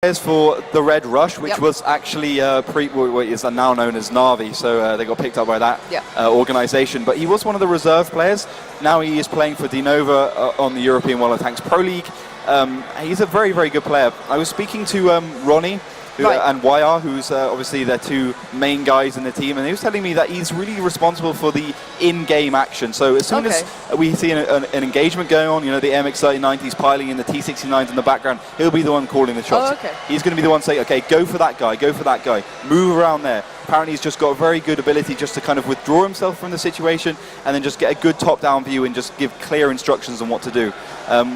players for the Red Rush, which was actually what is now known as Na'Vi, so they got picked up by that organization. But he was one of the reserve players. Now he is playing for DeNova on the European World of Tanks Pro League. He's a very, very good player. I was speaking to Ronnie and YR, who's obviously their two main guys in the team, and he was telling me that he's really responsible for the in-game action. So as soon as we see an engagement going on, you know, the MX-39s piling in, the T-69s in the background, he'll be the one calling the shots. He's going to be the one saying, okay, go for that guy, move around there. Apparently he's just got a very good ability just to kind of withdraw himself from the situation and then just get a good top-down view and just give clear instructions on what to do.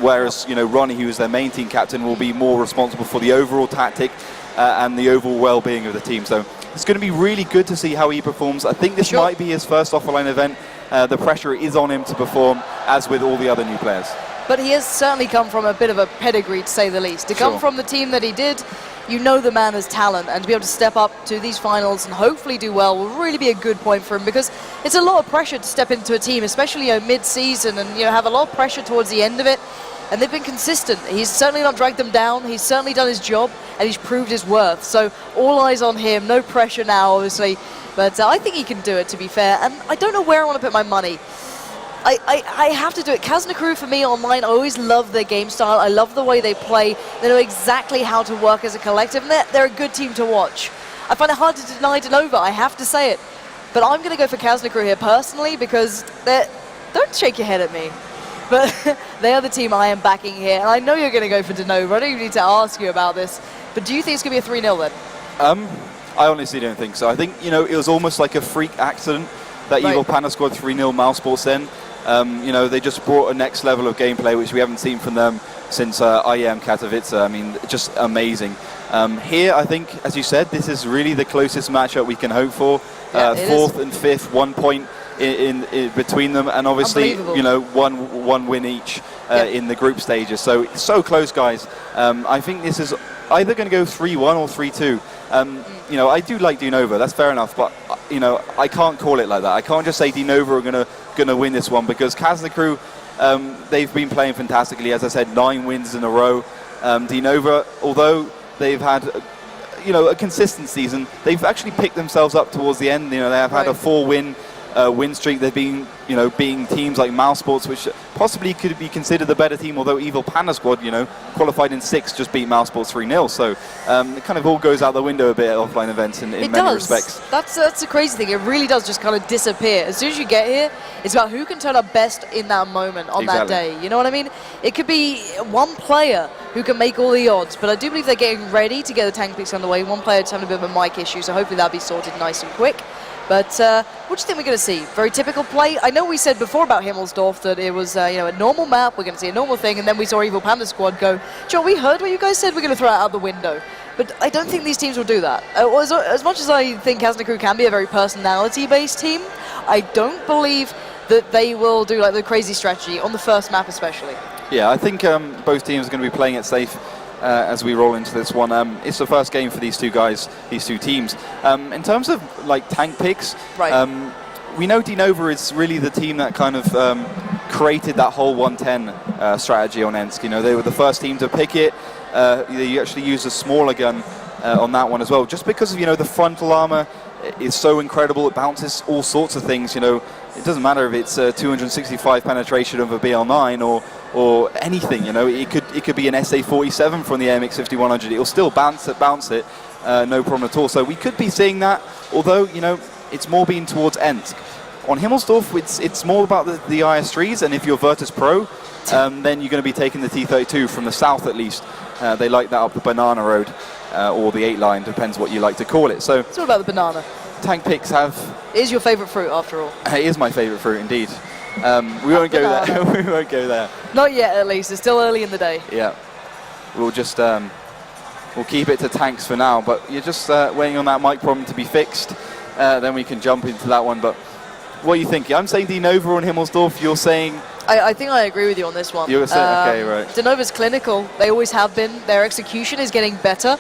Whereas, you know, Ronnie, who is their main team captain, will be more responsible for the overall tactic and the overall well-being of the team. So it's going to be really good to see how he performs. I think this might be his first offline event. The pressure is on him to perform, as with all the other new players. But he has certainly come from a bit of a pedigree, to say the least. To come from the team that he did, you know the man has talent, and to be able to step up to these finals and hopefully do well will really be a good point for him, because it's a lot of pressure to step into a team, especially mid-season, and have a lot of pressure towards the end of it. And they've been consistent. He's certainly not dragged them down. He's certainly done his job, and he's proved his worth. So all eyes on him. No pressure now, obviously. But I think he can do it, to be fair. And I don't know where I want to put my money. I have to do it. Kazna crew, for me, online, I always love their game style. I love the way they play. They know exactly how to work as a collective, and they're a good team to watch. I find it hard to deny DeNova, I have to say it. But I'm going to go for Kazna crew here, personally, because don't shake your head at me. But they are the team I am backing here, and I know you're going to go for DeNova. I don't even need to ask you about this. But do you think it's going to be a 3-0 then? I honestly don't think so. I think, it was almost like a freak accident that Evil Panda scored 3-0 Mousesports then. They just brought a next level of gameplay, which we haven't seen from them since IEM Katowice. I mean, just amazing. Here, I think, as you said, this is really the closest matchup we can hope for. Fourth and fifth, 1 point in between them, and obviously, one win each in the group stages. So close, guys. I think this is either going to go 3-1 or 3-2. I do like DeNova, that's fair enough, but I can't call it like that. I can't just say DeNova are going to win this one, because Kazna crew, they've been playing fantastically. As I said, 9 wins in a row. DeNova, although they've had a consistent season, they've actually picked themselves up towards the end. They have had a 4-win win streak. They've been, being teams like Mousesports, which possibly could be considered the better team, although Evil Panda squad, qualified in 6, just beat Mousesports 3-0. So it kind of all goes out the window a bit at offline events in many respects. That's the crazy thing. It really does just kind of disappear. As soon as you get here, it's about who can turn up best in that moment on that day. You know what I mean? It could be one player who can make all the odds, but I do believe they're getting ready to get the tank picks underway. One player having a bit of a mic issue, so hopefully that'll be sorted nice and quick. But what do you think we're going to see? Very typical play. I know we said before about Himmelsdorf that it was a normal map. We're going to see a normal thing, and then we saw Evil Panda squad go, John, we heard what you guys said. We're going to throw it out the window. But I don't think these teams will do that. As much as I think Kazna crew can be a very personality-based team, I don't believe that they will do like the crazy strategy on the first map, especially. Yeah, I think both teams are going to be playing it safe. As we roll into this one. It's the first game for these two guys, these two teams. In terms of like tank picks, we know DeNova is really the team that kind of created that whole 110 strategy on Ensk. They were the first team to pick it. They actually used a smaller gun on that one as well, just because of the frontal armor is so incredible. It bounces all sorts of things. It doesn't matter if it's 265 penetration of a BL9 or anything. It could be an SA-47 from the AMX-5100. It'll still bounce it, no problem at all. So we could be seeing that, although it's more being towards Ensk. On Himmelsdorf, it's more about the IS3s, and if you're Virtus Pro, then you're going to be taking the T-32 from the south at least. They like that up the Banana Road or the 8 line, depends what you like to call it. So it's all about the banana. Tank picks have... It is your favourite fruit, after all. It is my favourite fruit, indeed. We won't go there. We won't go there. Not yet, at least. It's still early in the day. Yeah. We'll just we'll keep it to tanks for now. But you're just waiting on that mic problem to be fixed. Then we can jump into that one. But what are you thinking? I'm saying DeNova on Himmelsdorf. You're saying... I think I agree with you on this one. You're saying, okay, right. DeNova's clinical. They always have been. Their execution is getting better.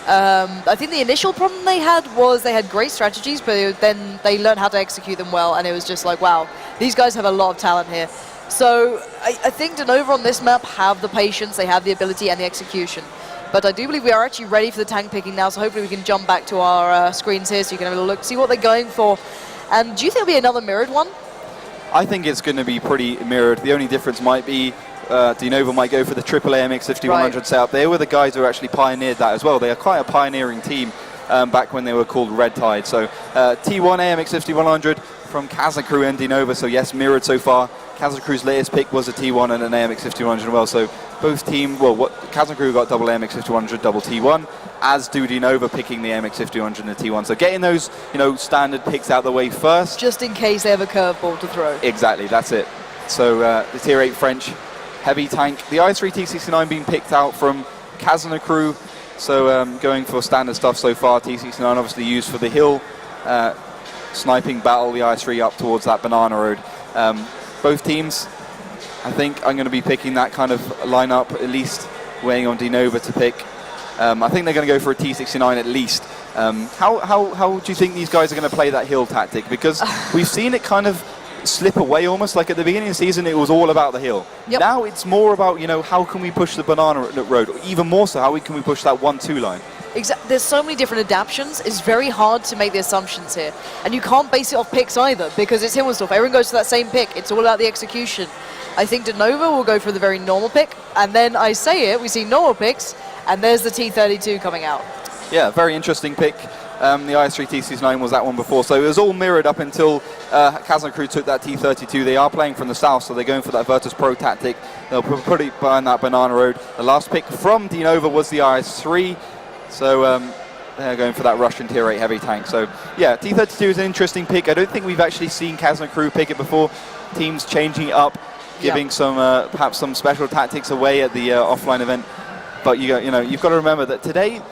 I think the initial problem they had was they had great strategies, but then they learned how to execute them well, and it was just like, wow, these guys have a lot of talent here. So I think DeNova on this map have the patience, they have the ability and the execution. But I do believe we are actually ready for the tank picking now, so hopefully we can jump back to our screens here so you can have a look, see what they're going for. And do you think there'll be another mirrored one? I think it's going to be pretty mirrored. The only difference might be DeNova might go for the triple AMX 5100 setup. They were the guys who actually pioneered that as well. They are quite a pioneering team back when they were called Red Tide. So T1 AMX 5100 from Kazna Crew and DeNova. So yes, mirrored so far. Kazna Crew's latest pick was a T1 and an AMX 5100 as well. So both team, well, Kazna Crew got double AMX 5100, double T1, as do DeNova picking the AMX 5100 and the T1. So getting those, standard picks out the way first. Just in case they have a curveball to throw. Exactly, that's it. So the Tier 8 French heavy tank. The IS-3 T69 being picked out from Kazna Crew. So going for standard stuff so far. T69 obviously used for the hill sniping battle, the IS-3 up towards that banana road. Both teams, I think I'm going to be picking that kind of lineup, at least weighing on DeNova to pick. I think they're going to go for a T69 at least. How do you think these guys are going to play that hill tactic? Because we've seen it kind of slip away almost. Like at the beginning of the season, it was all about the hill. Yep. Now it's more about, how can we push the banana road? Or even more so, how can we push that 1-2 line? Exactly. There's so many different adaptions. It's very hard to make the assumptions here. And you can't base it off picks either, because it's Himmelsdorf. Everyone goes to that same pick. It's all about the execution. I think DeNova will go for the very normal pick, and then I say it, we see normal picks, and there's the T32 coming out. Yeah, very interesting pick. The IS-3 T69 was that one before, so it was all mirrored up until Kazna Crew took that T32. They are playing from the south, so they're going for that Virtus Pro tactic. They'll put it behind that banana road. The last pick from DeNova was the IS-3. So they're going for that Russian Tier 8 heavy tank. So yeah, T32 is an interesting pick. I don't think we've actually seen Kazna Crew pick it before. Teams changing it up, giving some perhaps some special tactics away at the offline event. But you've got to remember that today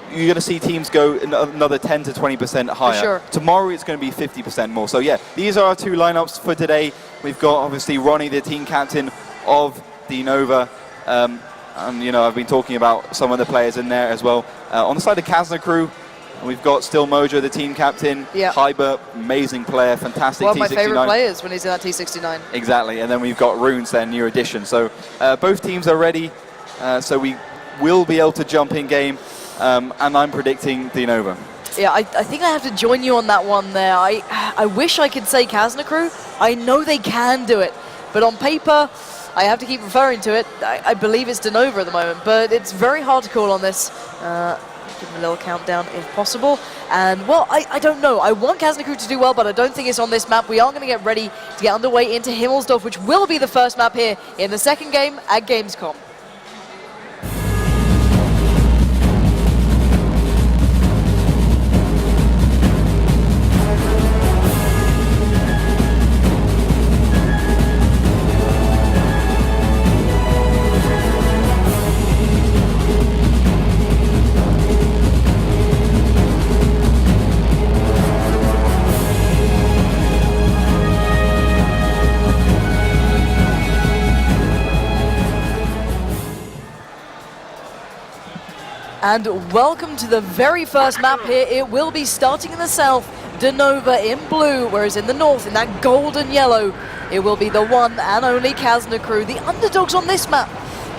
you're going to see teams go another 10 to 20% higher. For sure. Tomorrow it's going to be 50% more. So yeah, these are our two lineups for today. We've got obviously Ronnie, the team captain of DeNova. And I've been talking about some of the players in there as well. On the side of Kazna Crew, we've got Still Mojo, the team captain. Yep. Hyber, amazing player, fantastic T69. One of my favorite players when he's in that T69. Exactly, and then we've got Runes, their new addition. So both teams are ready, so we will be able to jump in game, and I'm predicting DeNova. Yeah, I think I have to join you on that one there. I wish I could say Kazna Crew. I know they can do it, but on paper, I have to keep referring to it. I believe it's DeNova at the moment, but it's very hard to call on this. Give them a little countdown if possible. And, well, I don't know. I want Kazna Crew to do well, but I don't think it's on this map. We are going to get ready to get underway into Himmelsdorf, which will be the first map here in the second game at Gamescom. And welcome to the very first map here. It will be starting in the south, DeNova in blue, whereas in the north, in that golden yellow, it will be the one and only Kazna Crew, the underdogs on this map.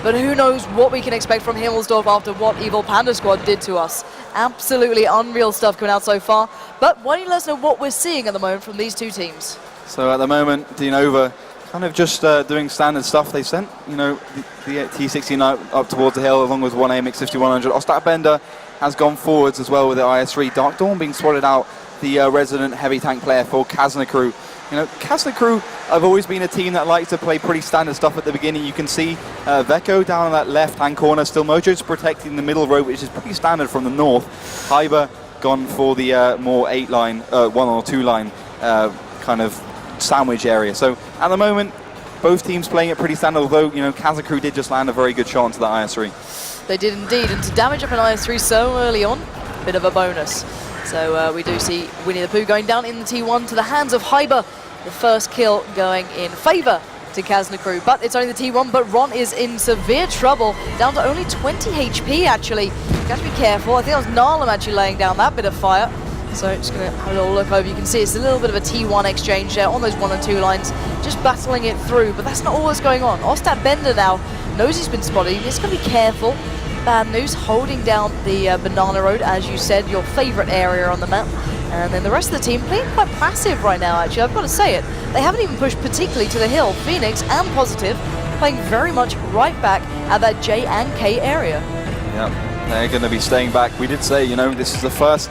But who knows what we can expect from Himmelsdorf after what Evil Panda Squad did to us. Absolutely unreal stuff coming out so far. But why don't you let us know what we're seeing at the moment from these two teams? So at the moment, DeNova kind of just doing standard stuff. They sent, the T69 up towards the hill along with one AMX 5100. Ostat Bender has gone forwards as well with the IS-3. Dark Dawn being spotted out, the resident heavy tank player for Kazna Crew. Kazna Crew have always been a team that likes to play pretty standard stuff at the beginning. You can see Veko down in that left-hand corner. Still Mojo's protecting the middle row, which is pretty standard from the north. Hyber gone for the more 8-line, 1 or 2 line kind of sandwich area. So at the moment, both teams playing it pretty standard, although, Kazna Crew did just land a very good shot onto the IS-3. They did indeed, and to damage up an IS-3 so early on, a bit of a bonus. So we do see Winnie the Pooh going down in the T1 to the hands of Hyber. The first kill going in favour to Kazna Crew, but it's only the T1, but Ron is in severe trouble, down to only 20 HP actually. You have to be careful. I think it was Narlam actually laying down that bit of fire. So just going to have a little look over. You can see it's a little bit of a T1 exchange there on those 1 and 2 lines, just battling it through, but that's not all that's going on. Ostat Bender now knows he's been spotted. He's going to be careful. Bad News holding down the Banana Road, as you said, your favorite area on the map. And then the rest of the team playing quite passive right now, actually. I've got to say it. They haven't even pushed particularly to the hill. Phoenix and Positive playing very much right back at that J and K area. Yeah, they're going to be staying back. We did say, you know, this is the first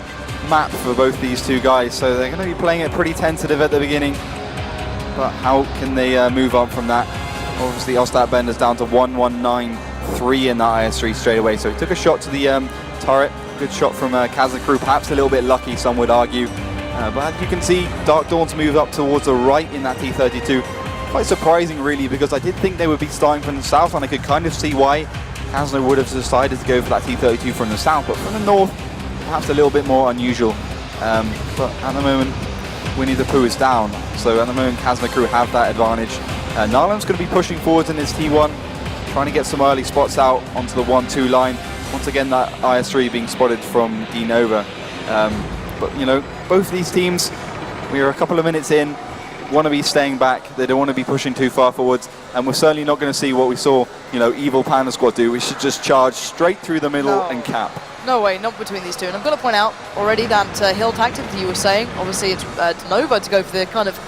map for both these two guys, so they're going to be playing it pretty tentative at the beginning. But how can they move on from that? Obviously, Ostap Bender's down to 1193 in that IS-3 straight away, so he took a shot to the turret. Good shot from Kazna crew, perhaps a little bit lucky, some would argue. But as you can see, Dark Dawn's moved up towards the right in that T-32. Quite surprising, really, because I did think they would be starting from the south, and I could kind of see why Kazna would have decided to go for that T-32 from the south, but from the north, perhaps a little bit more unusual. But at the moment, Winnie the Pooh is down, so at the moment, Kazna crew have that advantage. Narlan's going to be pushing forwards in his T1, trying to get some early spots out onto the 1-2 line. Once again, that IS-3 being spotted from DeNova. But, you know, both these teams, we are a couple of minutes in, want to be staying back. They don't want to be pushing too far forwards. And we're certainly not going to see what we saw, you know, Evil Panda Squad do. We should just charge straight through the middle and cap. No way, not between these two. And I'm going to point out already that hill tactic that you were saying, obviously it's DeNova to go for the kind of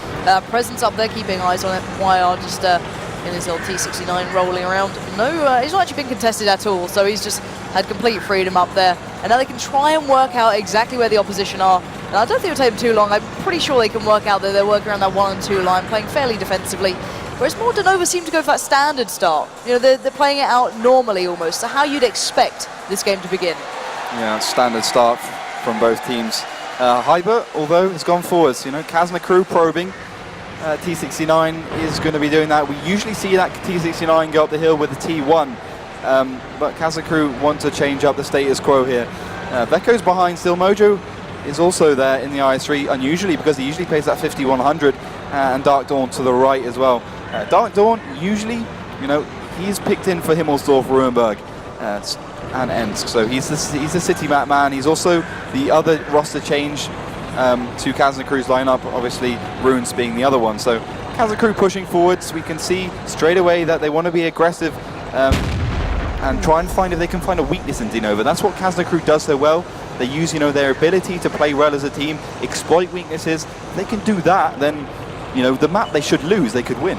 presence up there, keeping eyes on it. YR just in his little T69 rolling around. No, he's not actually been contested at all, so he's just had complete freedom up there. And now they can try and work out exactly where the opposition are. And I don't think it'll take them too long. I'm pretty sure they can work out that they're working around that 1 and 2 line, playing fairly defensively. Whereas more DeNova seem to go for that standard start. You know, they're playing it out normally almost, so how you'd expect this game to begin. Yeah, standard start from both teams. Hyber, although, has gone forwards. You know, Kazna crew probing. T69 is going to be doing that. We usually see that T69 go up the hill with the T1, but Kazna crew want to change up the status quo here. Vecco's behind still. Mojo is also there in the IS-3, unusually, because he usually plays that 5100, and Dark Dawn to the right as well. Dark Dawn, usually, you know, he's picked in for Himmelsdorf, Ruhenberg, and Ensk, so he's the city map man. He's also the other roster change to Kazna crew's lineup, obviously Runes being the other one. So Kazna crew pushing forwards. We can see straight away that they want to be aggressive and try and find if they can find a weakness in DeNova. That's what Kazna crew does so well. They use, you know, their ability to play well as a team, exploit weaknesses. If they can do that, then, you know, the map they should lose, they could win.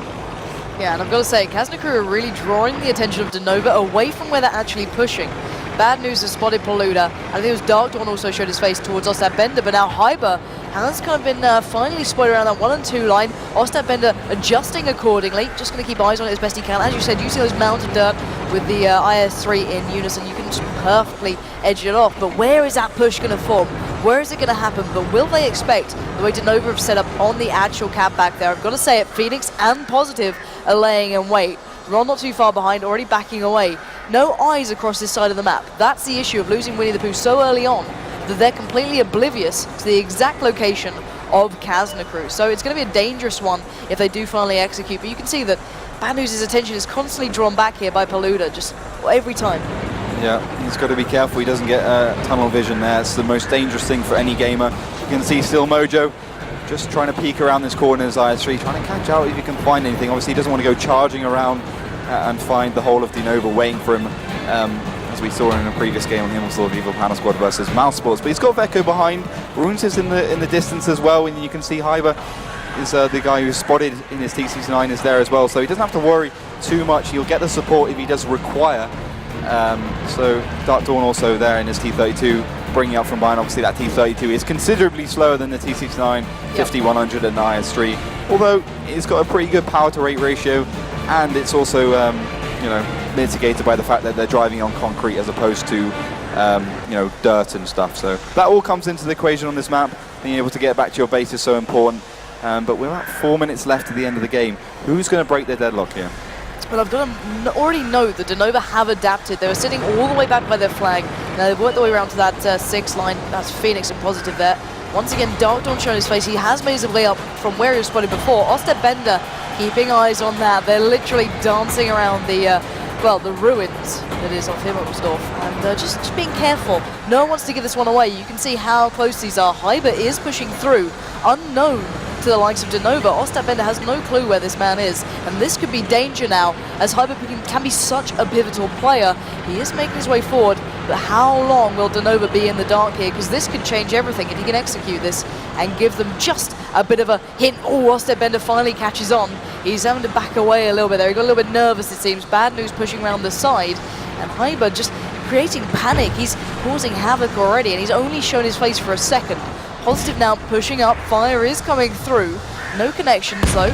Yeah, and I've got to say, Kazna crew are really drawing the attention of DeNova away from where they're actually pushing. Bad News has spotted Paluda. I think it was Dark Dawn also showed his face towards Ostap Bender, but now Hyber has kind of been finally spotted around that 1 and 2 line. Ostap Bender adjusting accordingly, just going to keep eyes on it as best he can. As you said, using those mountain dirt with the IS-3 in unison, you can just perfectly edge it off. But where is that push going to form? Where is it going to happen? But will they expect the way DeNova have set up on the actual cap back there? I've got to say it, Phoenix and Positive are laying in wait. Ron not too far behind, already backing away. No eyes across this side of the map. That's the issue of losing Winnie the Pooh so early on, that they're completely oblivious to the exact location of Kazna crew. So it's going to be a dangerous one if they do finally execute. But you can see that Bad News' attention is constantly drawn back here by Paluda, just every time. Yeah, he's got to be careful he doesn't get tunnel vision there. It's the most dangerous thing for any gamer. You can see still Mojo just trying to peek around this corner as IS-3, trying to catch out if he can find anything. Obviously, he doesn't want to go charging around and find the whole of DeNova waiting for him, as we saw in a previous game on Himmelsdorf Evil Panda Squad versus Mouse Sports. But he's got Vecco behind. Runes is in the distance as well, and you can see Hyber is the guy who's spotted in his T69 is there as well. So he doesn't have to worry too much. He'll get the support if he does require. So Dark Dawn also there in his T32, bringing up from behind. Obviously that T32 is considerably slower than the T69, 5100 and IS-3, although it's got a pretty good power to rate ratio, and it's also you know, mitigated by the fact that they're driving on concrete as opposed to you know, dirt and stuff. So that all comes into the equation on this map. Being able to get back to your base is so important. But we're at 4 minutes left to the end of the game. Who's going to break their deadlock here? Well, I've got to already know that DeNova have adapted. They were sitting all the way back by their flag. Now they've worked their way around to that 6 line. That's Phoenix and Positive there. Once again, Dark Dawn showing his face. He has made his way up from where he was spotted before. Ostap Bender keeping eyes on that. They're literally dancing around the well, the ruins that is of Himmelsdorf, and just being careful. No one wants to give this one away. You can see how close these are. Hyber is pushing through, unknown to the likes of DeNova. Ostap Bender has no clue where this man is, and this could be danger now, as Hyber can be such a pivotal player. He is making his way forward, but how long will DeNova be in the dark here? Because this could change everything if he can execute this and give them just a bit of a hint. Oh, Ostap Bender finally catches on. He's having to back away a little bit there. He got a little bit nervous, it seems. Bad News pushing around the side, and Hyber just creating panic. He's causing havoc already, and he's only shown his face for a second. Positive now pushing up. Fire is coming through. No connections though.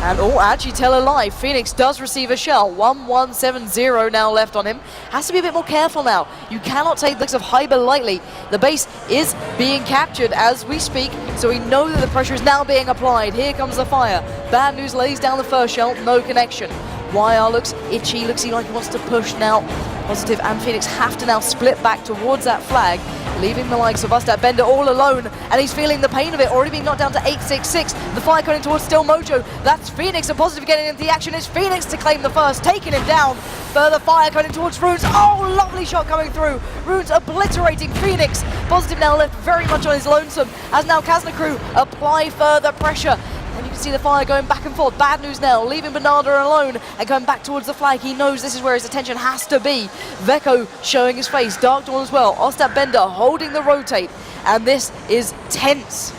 And actually tell a lie. Phoenix does receive a shell. 1170 now left on him. Has to be a bit more careful now. You cannot take the likes of Hyber lightly. The base is being captured as we speak, so we know that the pressure is now being applied. Here comes the fire. Bad News lays down the first shell. No connection. YR looks itchy. Looks like he wants to push now. Positive and Phoenix have to now split back towards that flag, leaving the likes of Ostap Bender all alone, and he's feeling the pain of it, already being knocked down to 866. The fire coming towards Still Mojo. That's Phoenix, and Positive getting into the action. It's Phoenix to claim the first, taking him down. Further fire coming towards Runes. Oh, lovely shot coming through. Runes obliterating Phoenix. Positive now left very much on his lonesome, as now Kazna crew apply further pressure. And you can see the fire going back and forth. Bad News now, leaving Bernardo alone and going back towards the flag. He knows this is where his attention has to be. Veko showing his face, Dark Dawn as well. Ostap Bender holding the rotate, and this is tense.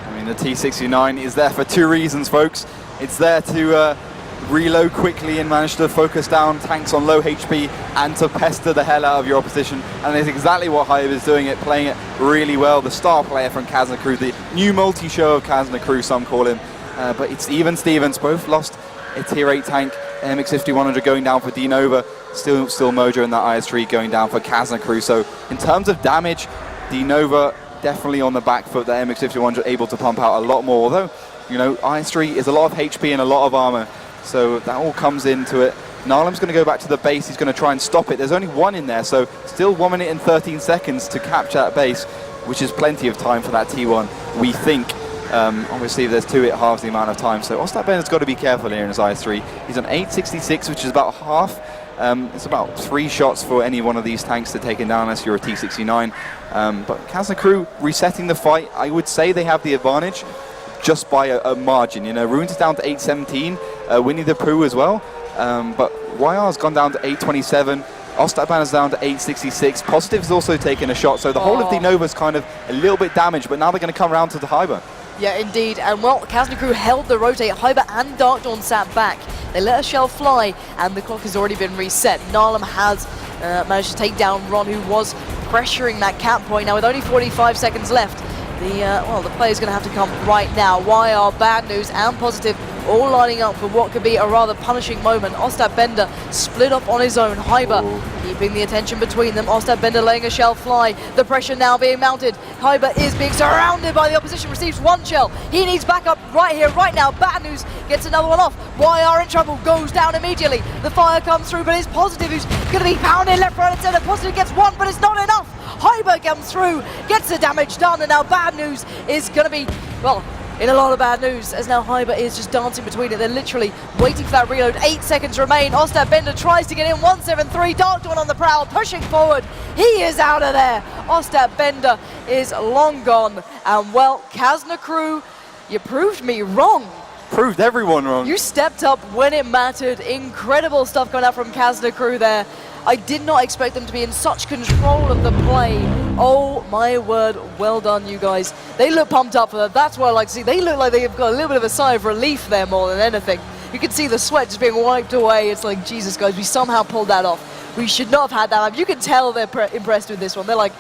I mean, the T69 is there for two reasons, folks. It's there to reload quickly and manage to focus down tanks on low HP and to pester the hell out of your opposition, and it's exactly what Hyber is doing it, playing it really well. The star player from Kazna crew, the new multi-show of Kazna crew, some call him. But it's even Stevens, both lost a tier 8 tank. MX-5100 going down for DeNova, still Mojo in that IS-3 going down for Kazna crew. So in terms of damage, DeNova definitely on the back foot. The MX-5100 able to pump out a lot more, although, you know, IS-3 is a lot of HP and a lot of armor, so that all comes into it. Nalem's going to go back to the base. He's going to try and stop it. There's only one in there, so still 1 minute and 13 seconds to capture that base, which is plenty of time for that T1, we think. Obviously, there's two, it halves the amount of time. So Ostap Bender's got to be careful here in his IS-3. He's on 866, which is about half. It's about 3 shots for any one of these tanks to take him down unless you're a T69. But Kazna crew resetting the fight. I would say they have the advantage just by a margin. You know, Runes is down to 817, Winnie the Pooh as well. But YR's gone down to 827. Ostap Bander's down to 866. Positive's also taken a shot, so the whole of DeNova's kind of a little bit damaged, but now they're going to come around to the Hyber. Yeah, indeed. And well, Kazna crew held the rotate. Hyber and Dark Dawn sat back. They let a shell fly, and the clock has already been reset. Nalem has managed to take down Ron, who was pressuring that cap point. Now, with only 45 seconds left, the player's going to have to come right now. YR, Bad News, and Positive all lining up for what could be a rather punishing moment. Ostap Bender split up on his own. Hyber keeping the attention between them. Ostap Bender laying a shell fly. The pressure now being mounted. Hyber is being surrounded by the opposition. Receives 1 shell. He needs backup right here, right now. Bad News gets another one off. YR in trouble. Goes down immediately. The fire comes through, but it's Positive who's going to be pounded left, right, and center. Positive gets 1, but it's not enough. Hyber comes through, gets the damage done, and now Bad News is going to be, well, in a lot of bad news, as now Hyber is just dancing between it. They're literally waiting for that reload. 8 seconds remain. Ostap Bender tries to get in. 173. Dark Dawn on the prowl, pushing forward. He is out of there. Ostap Bender is long gone. And well, Kazna crew, you proved me wrong. Proved everyone wrong. You stepped up when it mattered. Incredible stuff coming out from Kazna crew there. I did not expect them to be in such control of the play. Oh my word, well done you guys. They look pumped up for that. That's what I like to see. They look like they've got a little bit of a sigh of relief there more than anything. You can see the sweat just being wiped away. It's like, Jesus guys, we somehow pulled that off. We should not have had that. You can tell they're impressed with this one. They're like,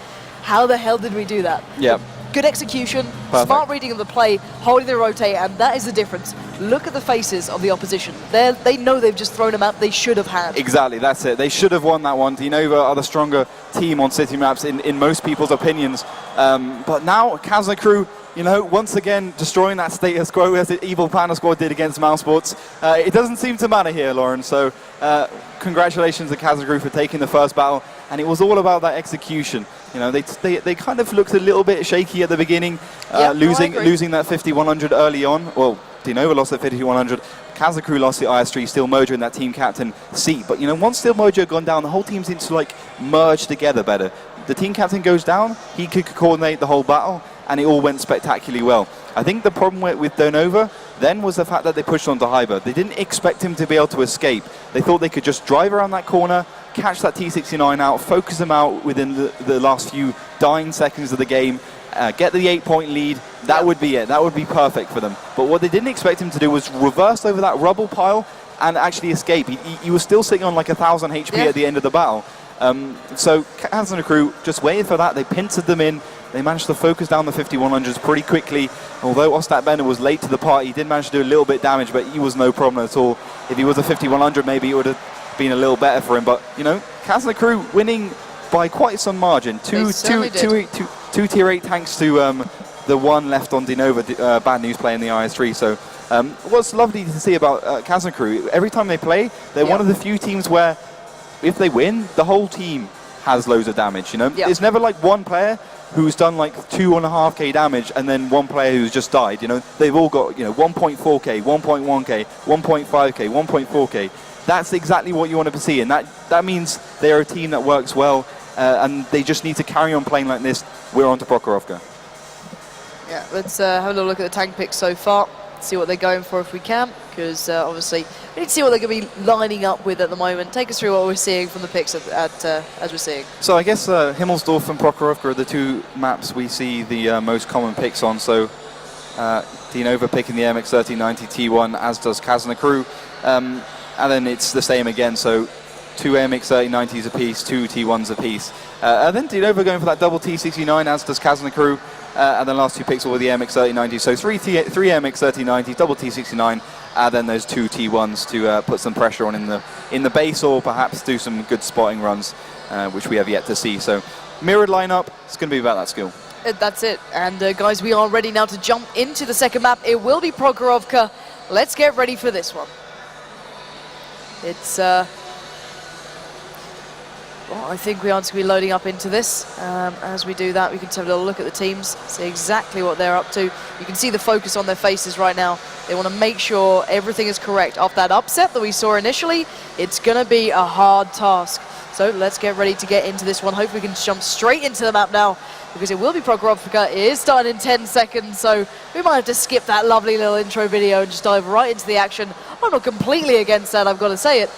how the hell did we do that? Yeah. Good execution, Perfect. Smart reading of the play, holding the rotate, and that is the difference. Look at the faces of the opposition. They know they've just thrown a map they should have had. Exactly, that's it. They should have won that one. DeNova are the stronger team on city maps in most people's opinions. But now, Kazna crew, you know, once again destroying that status quo as the evil Panda squad did against Mousesports. It doesn't seem to matter here, Lauren. So congratulations to Kazna crew for taking the first battle. And it was all about that execution. You know, they kind of looked a little bit shaky at the beginning, losing that 5100 early on. Well, DeNova lost that 5100. Kazna crew lost the IS-3, Still Mojo in that team captain seat. But, you know, once Still Mojo had gone down, the whole team seems to, like, merge together better. The team captain goes down, he could coordinate the whole battle, and it all went spectacularly well. I think the problem with DeNova then was the fact that they pushed onto Hyber. They didn't expect him to be able to escape. They thought they could just drive around that corner, catch that T69 out, focus him out within the last few dying seconds of the game, get the 8-point lead. That would be it. That would be perfect for them. But what they didn't expect him to do was reverse over that rubble pile and actually escape. He was still sitting on like 1,000 HP at the end of the battle. So Kazna crew just waited for that. They pincered them in. They managed to focus down the 5100s pretty quickly. Although Ostat Bender was late to the party, he did manage to do a little bit of damage, but he was no problem at all. If he was a 5100, maybe it would have been a little better for him. But, you know, Kazna crew winning by quite some margin. Two tier 8 tanks to the one left on DeNova, Bad News playing the IS-3. So what's lovely to see about Kazna crew, every time they play, they're one of the few teams where if they win, the whole team has loads of damage, you know? It's never like one player who's done like 2.5k damage and then one player who's just died, you know? They've all got, you know, 1.4k, 1.1k, 1.5k, 1.4k. That's exactly what you want to see, and that means they're a team that works well, and they just need to carry on playing like this. We're on to Prokhorovka. Yeah, let's have a little look at the tank picks so far, see what they're going for if we can, because obviously we need to see what they're going to be lining up with at the moment. Take us through what we're seeing from the picks as we're seeing. So I guess Himmelsdorf and Prokhorovka are the two maps we see the most common picks on. So DeNova picking the MX 1390 T1, as does Kazna crew, and then it's the same again. So 2 MX 1390s apiece, 2 T1s apiece. And then DeNova going for that double T69, as does Kazna crew. And then last two picks were the MX 1390. So three MX 1390s, double T69, and then those 2 T1s to put some pressure on in the base, or perhaps do some good spotting runs, which we have yet to see. So mirrored lineup, it's going to be about that skill. That's it. And guys, we are ready now to jump into the second map. It will be Prokhorovka. Let's get ready for this one. It's well, I think we are going to be loading up into this. As we do that, we can have a little look at the teams, see exactly what they're up to. You can see the focus on their faces right now. They want to make sure everything is correct. Off that upset that we saw initially, it's going to be a hard task. So let's get ready to get into this one. Hopefully we can jump straight into the map now, because it will be Prokhorovka. It is starting in 10 seconds, so we might have to skip that lovely little intro video and just dive right into the action. I'm not completely against that, I've got to say it.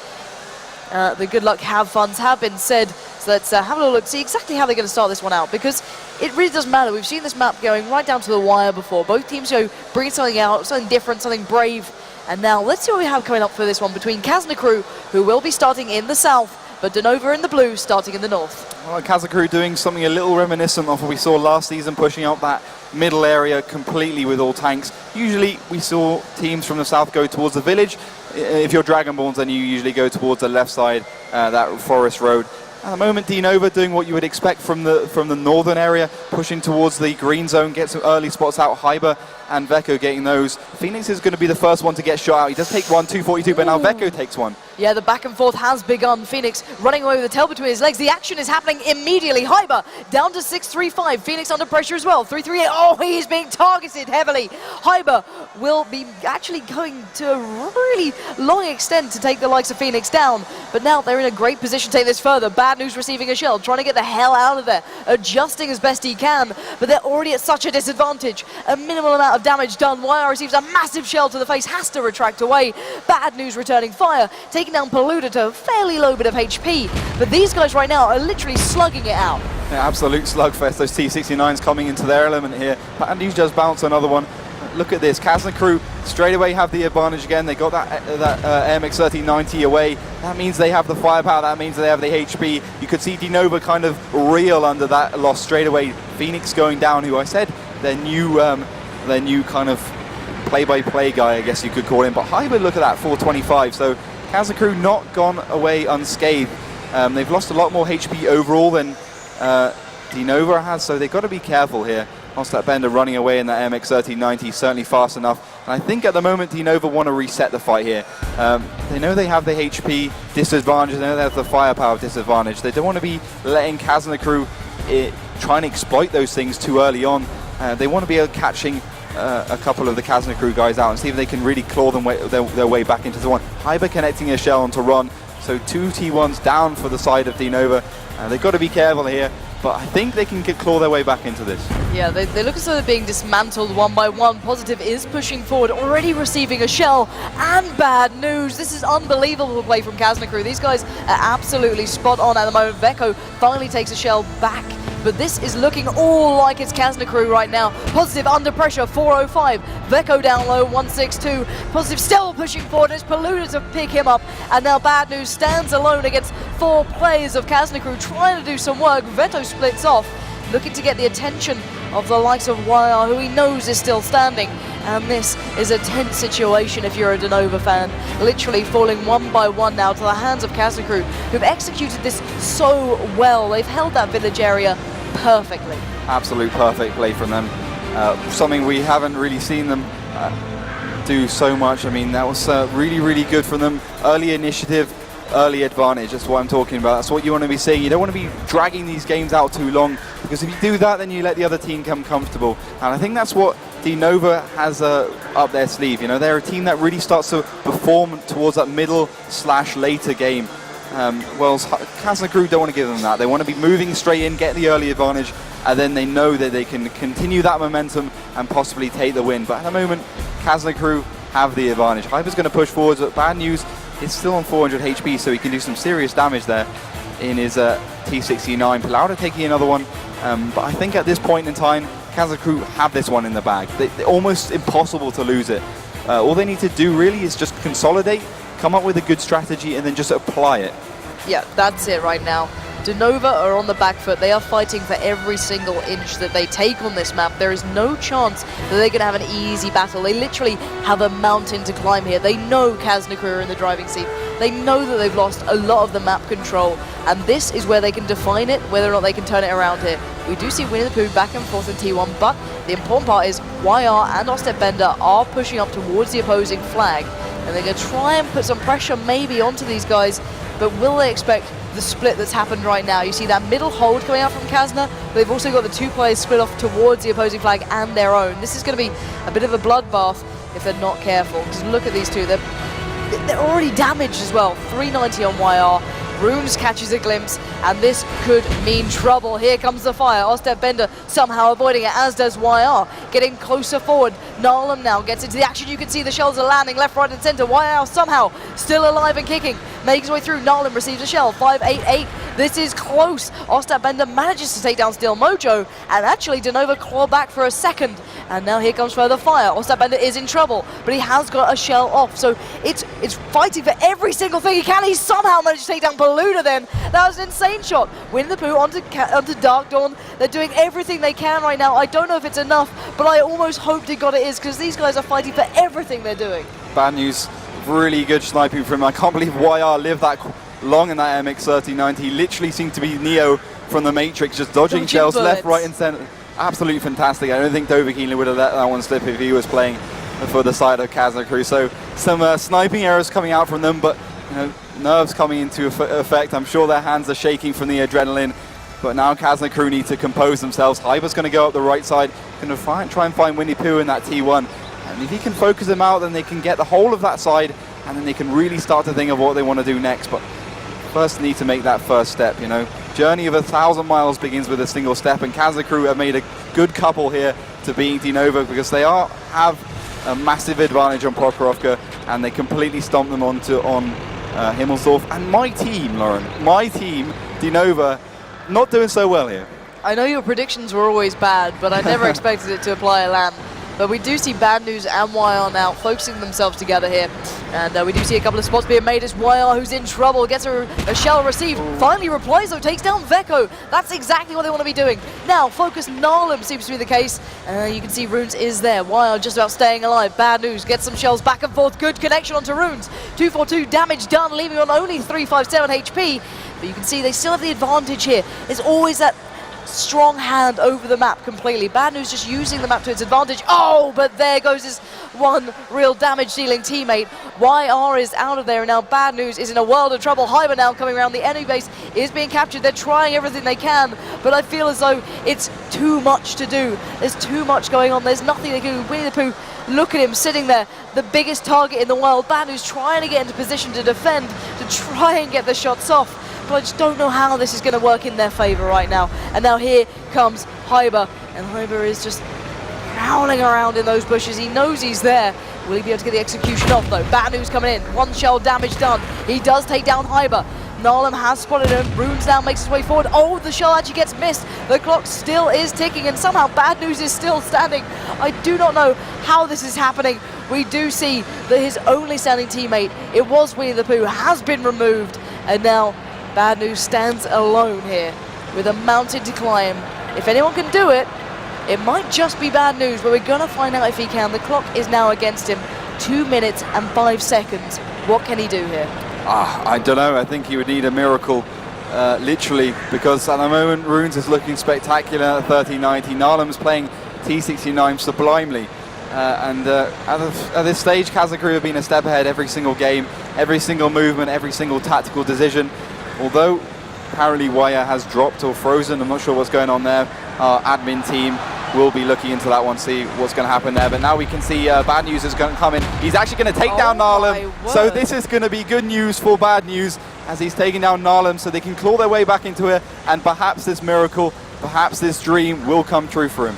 The good luck, have funs have been said, so let's have a little look, see exactly how they're going to start this one out, because it really does matter. We've seen this map going right down to the wire before. Both teams go bring something out, something different, something brave, and now let's see what we have coming up for this one between Kazna crew, who will be starting in the south, but DeNova in the blue starting in the north. Well, Kazna crew doing something a little reminiscent of what we saw last season, pushing out that middle area completely with all tanks. Usually we saw teams from the south go towards the village. If you're Dragonborns, then you usually go towards the left side, that forest road. At the moment, DeNova doing what you would expect from the northern area, pushing towards the green zone, get some early spots out. Hyber and Veko getting those. Phoenix is going to be the first one to get shot out. He does take one, 242, but now Veko takes one. Yeah, the back and forth has begun. Phoenix running away with the tail between his legs. The action is happening immediately. Hyber down to 635. Phoenix under pressure as well. 338. Oh, he is being targeted heavily. Hyber will be actually going to a really long extent to take the likes of Phoenix down. But now they're in a great position to take this further. Bad News receiving a shell, trying to get the hell out of there, adjusting as best he can. But they're already at such a disadvantage. A minimal amount of damage done. YR receives a massive shell to the face, has to retract away. Bad News returning fire, taking down Polluter to a fairly low bit of HP. But these guys right now are literally slugging it out. Yeah, absolute slugfest. Those T69s coming into their element here. Bad News just bounce another one. Look at this. Kazna crew straight away have the advantage again. They got that MX 1390 away. That means they have the firepower. That means they have the HP. You could see DeNova kind of reel under that loss straight away. Phoenix going down, who I said their new kind of play-by-play guy, I guess you could call him. But Hyber, look at that, 425. So Kazna crew not gone away unscathed. They've lost a lot more HP overall than DeNova has, so they've got to be careful here. Ostat Bender running away in that MX 1390, certainly fast enough. And I think at the moment DeNova want to reset the fight here. They know they have the HP disadvantage, they know they have the firepower disadvantage. They don't want to be letting Kazna crew try and exploit those things too early on. They want to be catching a couple of the Kazna crew guys out and see if they can really claw their way back into the one. Hyber connecting a shell onto Ron, so 2 T1s down for the side of DeNova. They've got to be careful here. but I think they can claw their way back into this. Yeah, they look as though they're being dismantled one by one. Positive is pushing forward, already receiving a shell, and bad news. This is unbelievable play from Kazna crew. These guys are absolutely spot on at the moment. Veko finally takes a shell back, but this is looking all like it's Kazna crew right now. Positive under pressure, 405. Veko down low, 162. Positive still pushing forward. It's Paluda to pick him up, and now bad news stands alone against 4 players of Kazna crew trying to do some work. Veto splits off, looking to get the attention of the likes of YR, who he knows is still standing. And this is a tense situation if you're a DeNova fan. Literally falling one by one now to the hands of Kazna crew, who've executed this so well. They've held that village area perfectly. Absolute perfect play from them. Something we haven't really seen them do so much. I mean, that was really, really good from them. Early initiative, early advantage. That's what I'm talking about. That's what you want to be seeing. You don't want to be dragging these games out too long, because if you do that, then you let the other team come comfortable. And I think that's what DeNova has up their sleeve. You know, they're a team that really starts to perform towards that middle/later game. Well, Kazna crew don't want to give them that. They want to be moving straight in, get the early advantage, and then they know that they can continue that momentum and possibly take the win. But at the moment, Kazna crew have the advantage. Hyper's going to push forwards, but bad news, it's still on 400 HP, so he can do some serious damage there in his T69. Paluda taking another one, but I think at this point in time, Kazna crew have this one in the bag. They're almost impossible to lose it. All they need to do really is just consolidate, come up with a good strategy, and then just apply it. Yeah, that's it right now. DeNova are on the back foot. They are fighting for every single inch that they take on this map. There is no chance that they're going to have an easy battle. They literally have a mountain to climb here. They know Kazna crew are in the driving seat. They know that they've lost a lot of the map control, and this is where they can define it, whether or not they can turn it around here. We do see Winnie the Pooh back and forth in T1, but the important part is YR and Ostep Bender are pushing up towards the opposing flag, and they're going to try and put some pressure maybe onto these guys, but will they expect the split that's happened right now? You see that middle hold coming out from Kazna, but they've also got the 2 players split off towards the opposing flag and their own. This is going to be a bit of a bloodbath if they're not careful. Just look at these two. They're already damaged as well. 390 on YR. Runes catches a glimpse, and this could mean trouble. Here comes the fire. Ostep Bender somehow avoiding it, as does YR. Getting closer forward. Narlum now gets into the action. You can see the shells are landing left, right, and center. YR somehow still alive and kicking. Makes his way through. Narlum receives a shell. 588. This is close. Ostep Bender manages to take down Steel Mojo, and actually DeNova claw back for a second. And now here comes further fire. Ostep Bender is in trouble, but he has got a shell off. So it's fighting for every single thing he can. He somehow managed to take down Paluda then. That was an insane shot. Winnie the Pooh onto Dark Dawn. They're doing everything they can right now. I don't know if it's enough, but I almost hope to God it is, because these guys are fighting for everything they're doing. Bad news. Really good sniping from him. I can't believe YR lived that long in that MX-3090. He literally seemed to be Neo from the Matrix, just dodging shells bullets left, right, and center. Absolutely fantastic. I don't think Dovahkiin would have let that one slip if he was playing for the side of Kazna crew. So some sniping errors coming out from them, but you know, nerves coming into effect. I'm sure their hands are shaking from the adrenaline, but now Kazna crew need to compose themselves. Hyper's going to go up the right side, going to try and find Winnie Pooh in that T1, and if he can focus them out, then they can get the whole of that side, and then they can really start to think of what they want to do next. But first need to make that first step. You know, journey of 1,000 miles begins with a single step, and Kazna crew have made a good couple here to beating DeNova, because they have a massive advantage on Prokhorovka, and they completely stomp them on Himmelsdorf. And my team, Lauren, my team, DeNova, not doing so well here. I know your predictions were always bad, but I never expected it to apply a lamb. But we do see Bad News and YR now focusing themselves together here. And we do see a couple of spots being made as YR, who's in trouble, gets a shell received. Finally replies though, takes down Veko. That's exactly what they want to be doing. Now, focus Narlum seems to be the case. You can see Runes is there. YR just about staying alive. Bad News gets some shells back and forth. Good connection onto Runes. 242 damage done, leaving on only 357 HP. But you can see they still have the advantage here. There's always that strong hand over the map completely. Bad News just using the map to its advantage. Oh, but there goes his one real damage-dealing teammate. YR is out of there, and now Bad News is in a world of trouble. Hyber now coming around. The enemy base is being captured. They're trying everything they can, but I feel as though it's too much to do. There's too much going on. There's nothing they can do. Winnie the Pooh, look at him sitting there, the biggest target in the world. Bad News trying to get into position to defend, to try and get the shots off. but I just don't know how this is going to work in their favor right now. And now here comes Hyber, and Hyber is just prowling around in those bushes. He knows he's there. Will he be able to get the execution off, though? Bad News coming in. One shell damage done. He does take down Hyber. Narlum has spotted him. Runes now makes his way forward. Oh, the shell actually gets missed. The clock still is ticking, and somehow Bad News is still standing. I do not know how this is happening. We do see that his only standing teammate, it was Winnie the Pooh, has been removed. And now Bad News stands alone here with a mountain to climb. If anyone can do it, it might just be Bad News, but we're going to find out if he can. The clock is now against him. 2 minutes and 5 seconds. What can he do here? I don't know. I think he would need a miracle, literally, because at the moment Runes is looking spectacular at 30-90. Narlum's playing T69 sublimely. At this stage, Kazna have been a step ahead every single game, every single movement, every single tactical decision. Although apparently Wire has dropped or frozen, I'm not sure what's going on there. Our admin team will be looking into that one, see what's going to happen there. But now we can see Bad News is going to come in. He's actually going to take down Narlum. So this is going to be good news for Bad News as he's taking down Narlum, so they can claw their way back into it, and perhaps this miracle, perhaps this dream will come true for him.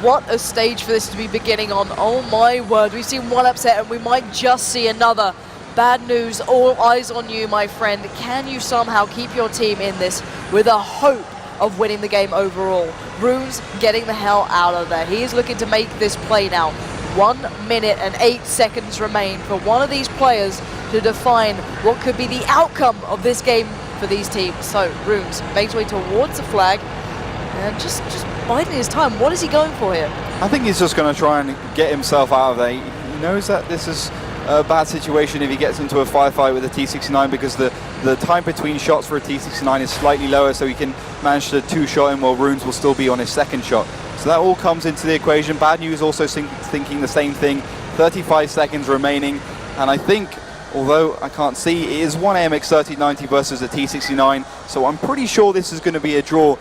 What a stage for this to be beginning on. Oh my word, we've seen one upset and we might just see another. Bad News, all eyes on you, my friend. Can you somehow keep your team in this with a hope of winning the game overall? Runes getting the hell out of there. He is looking to make this play now. 1 minute and 8 seconds remain for one of these players to define what could be the outcome of this game for these teams. So Runes makes way towards the flag and just biding his time. What is he going for here? I think he's just going to try and get himself out of there. He knows that this is a bad situation if he gets into a firefight with a T69, because the time between shots for a T69 is slightly lower, so he can manage to two-shot him while Runes will still be on his second shot. So that all comes into the equation. Bad News also thinking the same thing. 35 seconds remaining, and I think, although I can't see, it is one AMX 3090 versus a T69, so I'm pretty sure this is going to be a draw,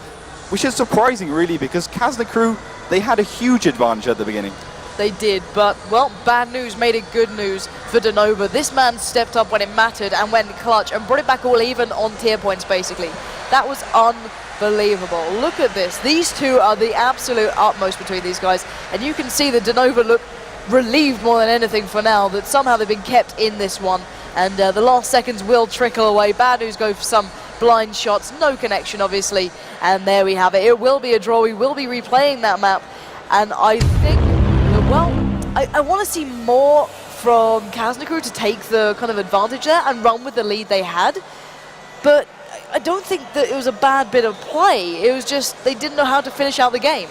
which is surprising really, because Kazna crew, they had a huge advantage at the beginning. They did, but, well, Bad News made it good news for DeNova. This man stepped up when it mattered and went clutch and brought it back all even on tier points, basically. That was unbelievable. Look at this. These two are the absolute utmost between these guys, and you can see that DeNova look relieved more than anything for now that somehow they've been kept in this one, and the last seconds will trickle away. Bad News go for some blind shots, no connection, obviously, and there we have it. It will be a draw. We will be replaying that map, and I think, well, I want to see more from Kazna crew to take the kind of advantage there and run with the lead they had. But I don't think that it was a bad bit of play. It was just they didn't know how to finish out the game.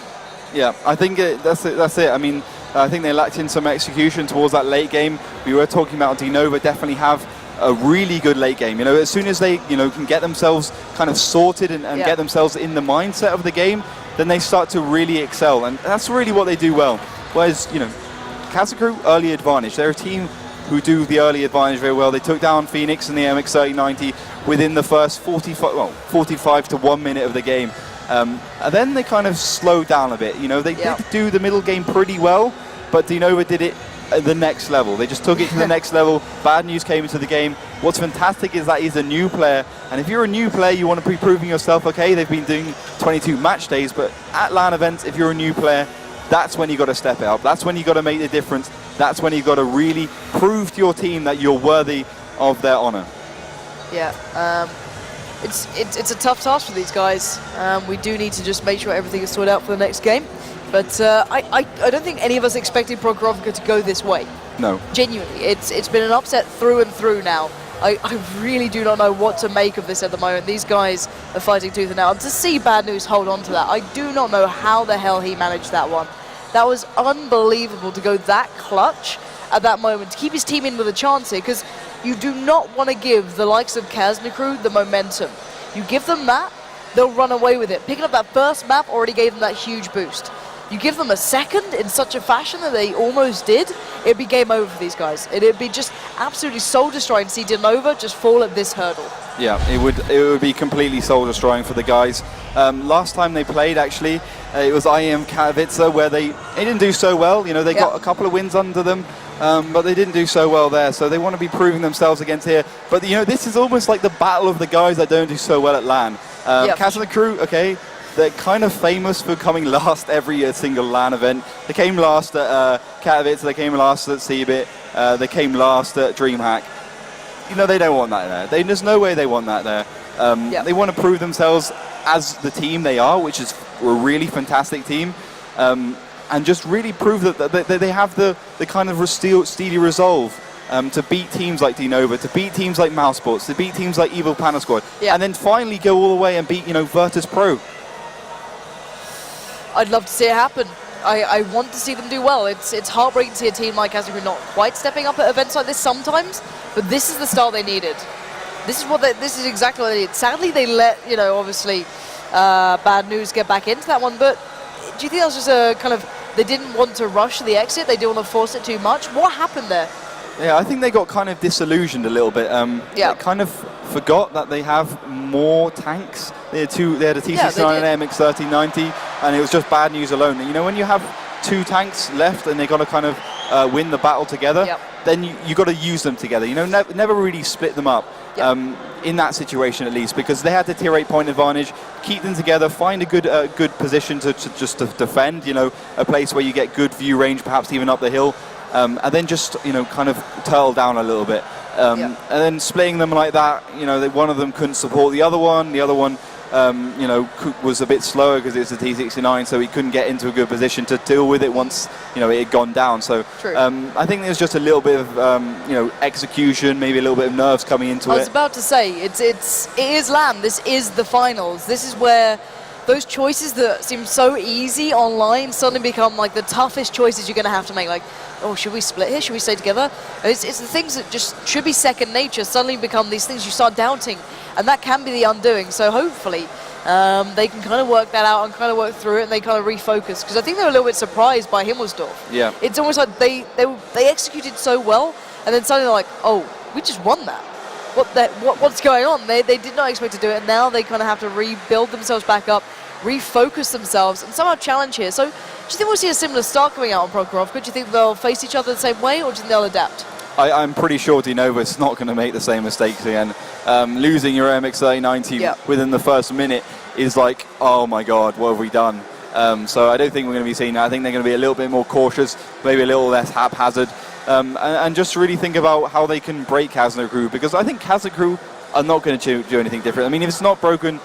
Yeah, I think that's it. I mean, I think they lacked in some execution towards that late game. We were talking about DeNova definitely have a really good late game. You know, as soon as they, can get themselves kind of sorted and get themselves in the mindset of the game, then they start to really excel. And that's really what they do well. Whereas, Kazna crew, early advantage. They're a team who do the early advantage very well. They took down Phoenix in the MX 3090 within the first 45 to 1 minute of the game. And then they kind of slowed down a bit. They did do the middle game pretty well, but DeNova did it at the next level. They just took it to the next level. Bad News came into the game. What's fantastic is that he's a new player, and if you're a new player, you want to be proving yourself. Okay, they've been doing 22 match days, but at LAN events, if you're a new player, that's when you got to step it up. That's when you got to make the difference. That's when you got to really prove to your team that you're worthy of their honor. Yeah, it's a tough task for these guys. We do need to just make sure everything is sorted out for the next game. But I don't think any of us expected Prokhorovka to go this way. No. Genuinely, it's been an upset through and through now. I really do not know what to make of this at the moment. These guys are fighting tooth and nail. And to see Bad News hold on to that, I do not know how the hell he managed that one. That was unbelievable to go that clutch at that moment, to keep his team in with a chance here, because you do not want to give the likes of Kazna crew the momentum. You give them that, they'll run away with it. Picking up that first map already gave them that huge boost. You give them a second in such a fashion that they almost did, it'd be game over for these guys. It'd be just absolutely soul-destroying to see DeNova just fall at this hurdle. Yeah, it would be completely soul-destroying for the guys. Last time they played, actually, it was IEM Katowice, where they didn't do so well. They got a couple of wins under them, but they didn't do so well there. So they want to be proving themselves against here. But this is almost like the battle of the guys that don't do so well at LAN. Kazna crew, okay, they're kind of famous for coming last every single LAN event. They came last at Katowice, they came last at Cebit, they came last at DreamHack. They don't want that there. There's no way they want that there. They want to prove themselves as the team they are, which is a really fantastic team, and just really prove that they have the kind of steely resolve to beat teams like DeNova, to beat teams like Mousesports, to beat teams like Evil Panda Squad, and then finally go all the way and beat Virtus Pro. I'd love to see it happen. I want to see them do well. It's heartbreaking to see a team like Kazna not quite stepping up at events like this sometimes, but this is the start they needed. This is exactly what they did. Sadly, they let, obviously, Bad News get back into that one, but do you think that was just a kind of, they didn't want to rush the exit, they didn't want to force it too much? What happened there? Yeah, I think they got kind of disillusioned a little bit. They kind of forgot that they have more tanks. They had a T69 and MX-1390, and it was just Bad News alone. When you have 2 tanks left and they got to kind of win the battle together, then you got to use them together. Never really split them up. In that situation at least, because they had the tier 8 point advantage, keep them together, find a good position to defend, a place where you get good view range, perhaps even up the hill, and then just kind of turtle down a little bit, and then splitting them like that, one of them couldn't support the other one was a bit slower because it's a T69, so he couldn't get into a good position to deal with it once it had gone down. So I think there's just a little bit of execution, maybe a little bit of nerves coming into it. I was about to say it is LAN. This is the finals. This is where those choices that seem so easy online suddenly become like the toughest choices you're going to have to make. Like, oh, should we split here? Should we stay together? It's the things that just should be second nature suddenly become these things you start doubting, and that can be the undoing. So hopefully they can kind of work that out and kind of work through it, and they kind of refocus, because I think they were a little bit surprised by Himmelsdorf. Yeah, it's almost like they executed so well, and then suddenly they're like, oh, we just won that. What's going on? They did not expect to do it, and now they kind of have to rebuild themselves back up, refocus themselves, and somehow challenge here. So do you think we'll see a similar start coming out on Prokhorovka? Do you think they'll face each other the same way, or do you think they'll adapt? I'm pretty sure DeNova is not going to make the same mistakes again. Losing your MX-3090 within the first minute is like, oh my god, what have we done? So I don't think we're going to be seeing that. I think they're going to be a little bit more cautious, maybe a little less haphazard, and just really think about how they can break Kazna crew, because I think Kazna crew are not going to do anything different. I mean, if it's not broken,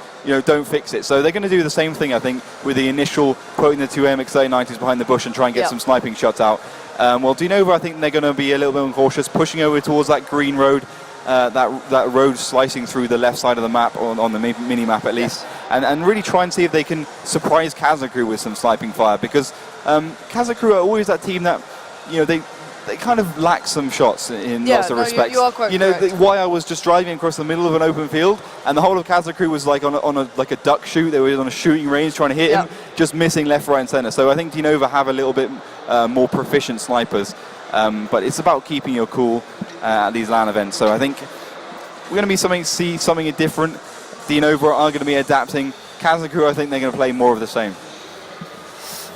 don't fix it. So they're going to do the same thing, I think, with the initial putting the 2 MX-3090s behind the bush and try and get some sniping shots out. Well, DeNova, I think they're going to be a little bit more cautious, pushing over towards that green road, that road slicing through the left side of the map, on the mini-map at least, and really try and see if they can surprise Kazna crew with some sniping fire, because Kazna crew are always that team that, they kind of lack some shots in lots of respects. You are quite correct. Why I was just driving across the middle of an open field, and the whole of Kazna crew was like on a duck shoot. They were on a shooting range trying to hit him, just missing left, right, and center. So I think DeNova have a little bit more proficient snipers, but it's about keeping your cool at these LAN events. So I think we're going to see something different. DeNova are going to be adapting. Kazna crew, I think they're going to play more of the same.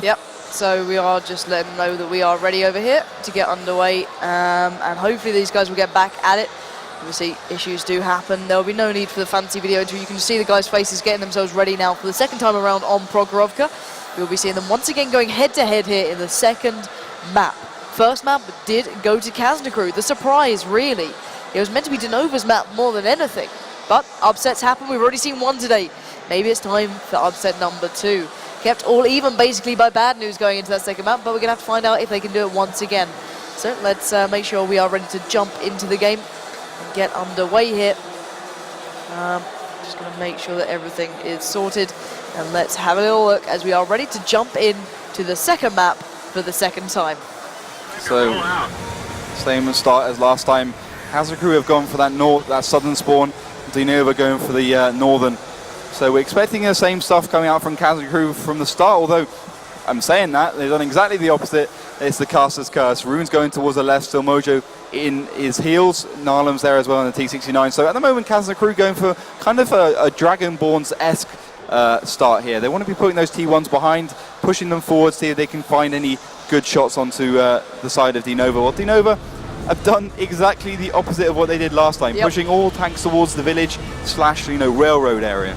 Yep. So we are just letting them know that we are ready over here to get underway, and hopefully these guys will get back at it. Obviously, issues do happen. There will be no need for the fancy video interview. You can just see the guys' faces getting themselves ready now for the second time around on Prokhorovka. We'll be seeing them once again going head-to-head here in the second map. First map did go to Kazna crew. The surprise, really. It was meant to be DeNova's map more than anything. But upsets happen. We've already seen one today. Maybe it's time for upset number 2. Kept all even basically by Bad News going into that second map, but we're going to have to find out if they can do it once again. So let's make sure we are ready to jump into the game and get underway here. Just going to make sure that everything is sorted, and let's have a little look as we are ready to jump in to the second map for the second time. So, same start as last time. Kazna crew have gone for that southern spawn. DeNova going for the northern. So we're expecting the same stuff coming out from Kazna crew from the start, although I'm saying that, they've done exactly the opposite. It's the caster's curse. Rune's going towards the left, still Mojo in his heels. Narlem's there as well in the T69. So at the moment, Kazna crew going for kind of a Dragonborn's-esque start here. They want to be putting those T1s behind, pushing them forward, see if they can find any good shots onto the side of DeNova. Well, DeNova have done exactly the opposite of what they did last time, pushing all tanks towards the village / railroad area.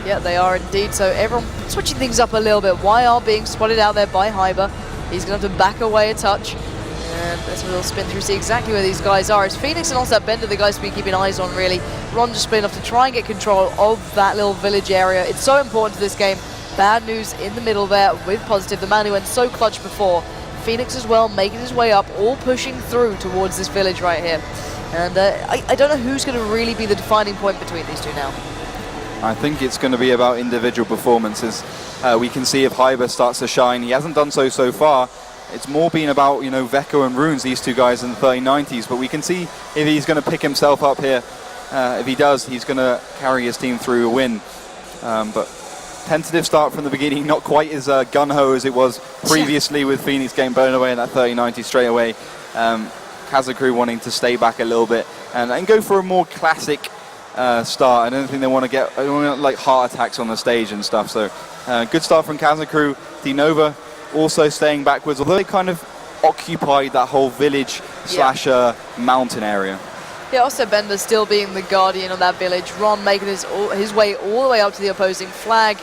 Yeah, they are indeed. So everyone switching things up a little bit. YR being spotted out there by Hyber. He's going to have to back away a touch. And let's have a little spin through, see exactly where these guys are. It's Phoenix and also Bender, the guys to be keeping eyes on, really. Ron just splitting off to try and get control of that little village area. It's so important to this game. Bad news in the middle there with Positive, the man who went so clutch before. Phoenix as well, making his way up, all pushing through towards this village right here. And I don't know who's going to really be the defining point between these two now. I think it's going to be about individual performances. We can see if Hyber starts to shine. He hasn't done so far. It's more been about, Veko and Runes, these two guys in the 3090s. But we can see if he's going to pick himself up here. If he does, he's going to carry his team through a win. But tentative start from the beginning, not quite as gun-ho as it was previously with Phoenix getting blown away in that 3090 straight away. Kazna crew wanting to stay back a little bit and go for a more classic start. I don't think they want to get like heart attacks on the stage and stuff. So good start from Kazna crew. DeNova also staying backwards, although they kind of occupied that whole village / mountain area. Yeah, also Bender still being the guardian of that village. Ron making his way all the way up to the opposing flag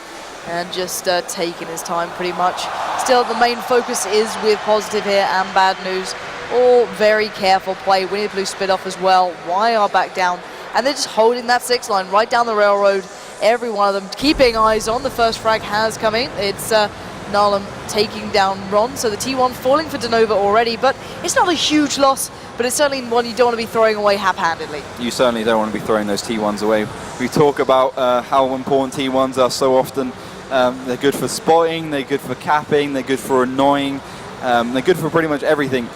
and just taking his time pretty much. Still, the main focus is with Positive here and Bad News. All very careful play. Winnie the Blue split off as well. YR back down. And they're just holding that 6 line right down the railroad. Every one of them keeping eyes on. The first frag has come in. It's Narlum taking down Ron. So the T1 falling for DeNova already. But it's not a huge loss. But it's certainly one you don't want to be throwing away haphazardly. You certainly don't want to be throwing those T1s away. We talk about how important T1s are so often. They're good for spotting. They're good for capping. They're good for annoying. They're good for pretty much everything.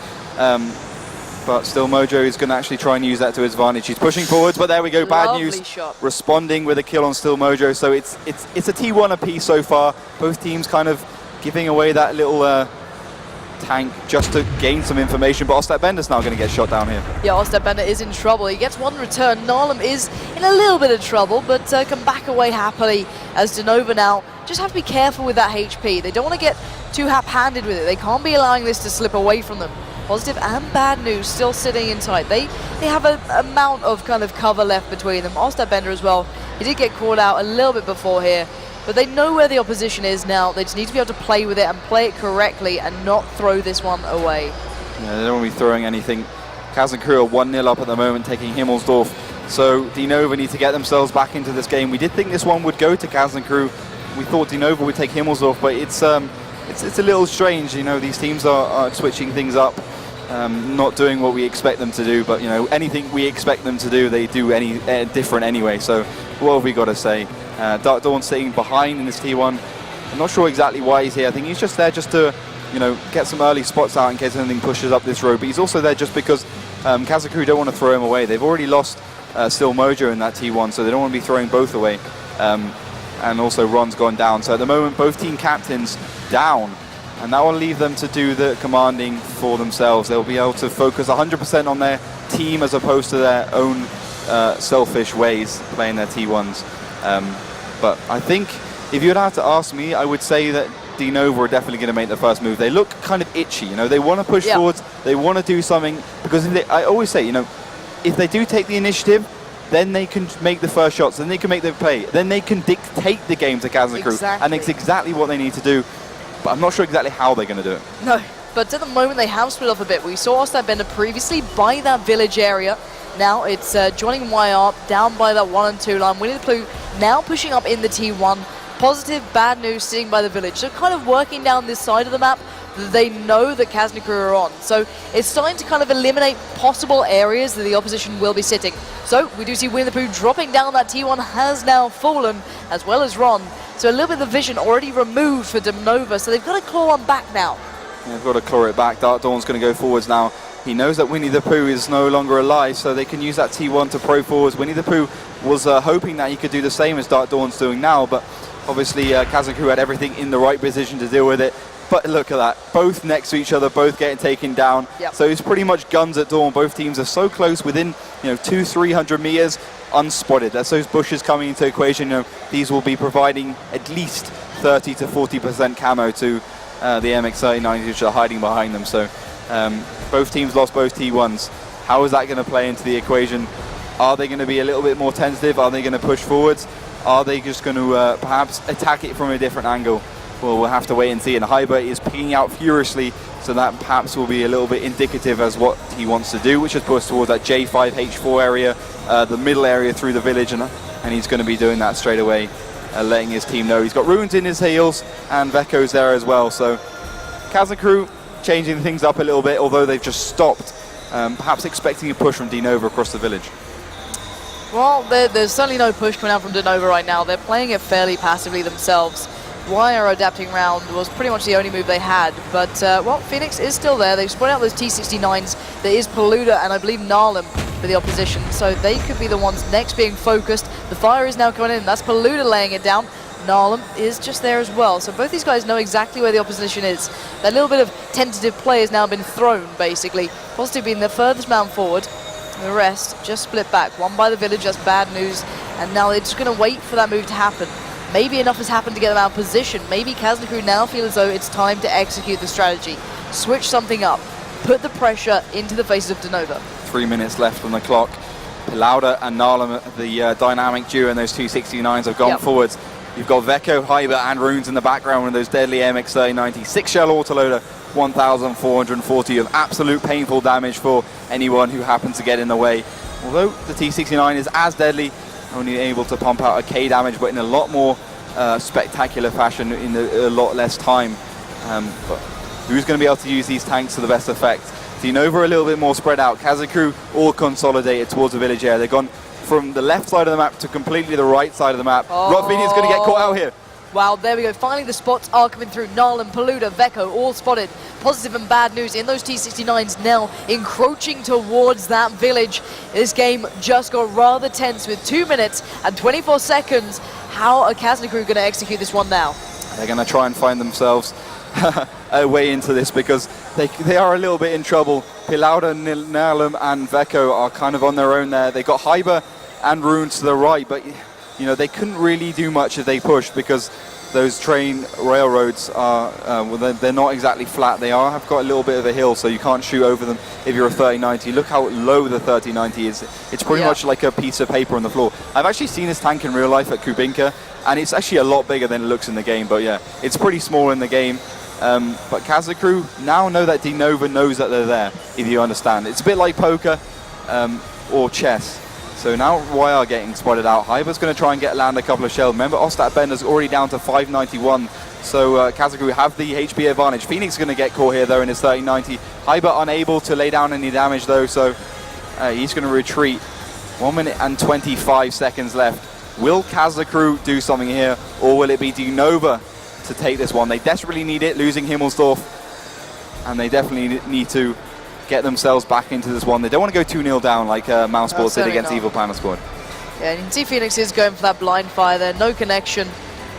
But still, Mojo is going to actually try and use that to his advantage. He's pushing forwards, but there we go. Bad news. Shot. Responding with a kill on Still Mojo. So it's a T1 apiece so far. Both teams kind of giving away that little tank just to gain some information. But Ostap Bender's now going to get shot down here. Yeah, Ostap Bender is in trouble. He gets one return. Narlum is in a little bit of trouble, but can back away happily as DeNova now just have to be careful with that HP. They don't want to get too hap-handed with it. They can't be allowing this to slip away from them. Positive and Bad News still sitting in tight. They have an amount of kind of cover left between them. Ostap Bender as well. He did get caught out a little bit before here, but they know where the opposition is now. They just need to be able to play with it and play it correctly and not throw this one away. Yeah, they don't want to be throwing anything. Kazna crew are 1-0 up at the moment, taking Himmelsdorf. So DeNova need to get themselves back into this game. We did think this one would go to Kazna crew. We thought DeNova would take Himmelsdorf, but it's a little strange. These teams are switching things up. Not doing what we expect them to do, but anything we expect them to do, they do different anyway. So what have we got to say? Dark Dawn sitting behind in this T1. I'm not sure exactly why he's here. I think he's just there just to get some early spots out in case anything pushes up this road. But he's also there just because Kazna crew don't want to throw him away. They've already lost Still Mojo in that T1, so they don't want to be throwing both away. And also Ron's gone down. So at the moment, both team captains down. And that will leave them to do the commanding for themselves. They'll be able to focus 100% on their team as opposed to their own selfish ways playing their T1s. But I think if you'd have to ask me, I would say that DeNova are definitely going to make the first move. They look kind of itchy. They want to push forwards. They want to do something. Because I always say, if they do take the initiative, then they can make the first shots. Then they can make the play. Then they can dictate the game to Kazna crew. And it's exactly what they need to do. But I'm not sure exactly how they're going to do it. No, but at the moment they have split off a bit. We saw Ostap Bender previously by that village area. Now it's joining YR down by that 1 and 2 line. Winnie the Blue now pushing up in the T1. Positive, Bad News sitting by the village. So kind of working down this side of the map that they know that Kazna crew are on. So it's starting to kind of eliminate possible areas that the opposition will be sitting. So we do see Winnie the Pooh dropping down. That T1 has now fallen, as well as Ron. So a little bit of the vision already removed for DeNova. So they've got to claw one back now. Yeah, they've got to claw it back. Dark Dawn's going to go forwards now. He knows that Winnie the Pooh is no longer alive, so they can use that T1 to pro forwards. Winnie the Pooh was hoping that he could do the same as Dark Dawn's doing now, but obviously Kazna crew had everything in the right position to deal with it. But look at that, both next to each other, both getting taken down. Yep. So it's pretty much guns at dawn. Both teams are so close, within 200-300 meters, unspotted. That's those bushes coming into equation. These will be providing at least 30 to 40% camo to the MX-39s, which are hiding behind them. So both teams lost both T1s. How is that going to play into the equation? Are they going to be a little bit more tentative? Are they going to push forwards? Are they just going to perhaps attack it from a different angle? Well, we'll have to wait and see. And Hyber is picking out furiously, so that perhaps will be a little bit indicative as what he wants to do, which is push towards that J5H4 area, the middle area through the village, and he's going to be doing that straight away, letting his team know. He's got Runes in his heels, and Vecco's there as well. So Kazna crew changing things up a little bit, although they've just stopped, perhaps expecting a push from DeNova across the village. Well, there's certainly no push coming out from DeNova right now. They're playing it fairly passively themselves. Wire adapting round was pretty much the only move they had, but well, Phoenix is still there. They've spread out those T69s. There is Paluda and I believe Narlum for the opposition, so they could be the ones next being focused. The fire is now coming in. That's Paluda laying it down. Narlum is just there as well, so both these guys know exactly where the opposition is. That little bit of tentative play has now been thrown, basically. Positive being the furthest man forward. The rest just split back. One by the village, that's bad news, and now they're just going to wait for that move to happen. Maybe enough has happened to get them out of position. Maybe Kazna crew now feel as though it's time to execute the strategy. Switch something up. Put the pressure into the faces of DeNova. 3 minutes left on the clock. Pilauda and Narlum, the dynamic duo, and those 269s have gone forwards. You've got Vecco, Hyber, and Runes in the background with those deadly MX-3090. 6-shell autoloader, 1,440 of absolute painful damage for anyone who happens to get in the way. Although the T69 is as deadly, only able to pump out a K damage, but in a lot more spectacular fashion in a lot less time. But who's going to be able to use these tanks to the best effect? DeNova a little bit more spread out. Kazna crew all consolidated towards the village area. They've gone from the left side of the map to completely the right side of the map. Rock Phoenix is going to get caught out here. Wow, there we go. Finally, the spots are coming through. Narlum, Paluda, Vecco, all spotted. Positive and bad news in those T69s now encroaching towards that village. This game just got rather tense with 2 minutes and 24 seconds. How are Kazna crew going to execute this one now? They're going to try and find themselves a way into this because they are a little bit in trouble. Pilauda, Narlum, and Vecco are kind of on their own there. They got Hyber and Runes to the right, but you know, they couldn't really do much if they pushed because those train railroads are, well, they're not exactly flat. They have got a little bit of a hill, so you can't shoot over them if you're a 3090. Look how low the 3090 is. It's pretty much like a piece of paper on the floor. I've actually seen this tank in real life at Kubinka, and it's actually a lot bigger than it looks in the game, but yeah, it's pretty small in the game. But Kazna crew now know that DeNova knows that they're there, if you understand. It's a bit like poker or chess. So now YR getting spotted out. Hyber's going to try and land a couple of shells. Remember, Ostat Bender's already down to 591. So Kazna crew have the HP advantage. Phoenix is going to get caught here, though, in his 3090. Hyber unable to lay down any damage, though, so he's going to retreat. 1 minute and 25 seconds left. Will Kazna crew do something here, or will it be DeNova to take this one? They desperately need it, losing Himmelsdorf, and they definitely need to get themselves back into this one. They don't want to go 2-0 down like Mouse Sports did against Evil Panda Squad. Yeah, and you can see Phoenix is going for that blind fire there. No connection,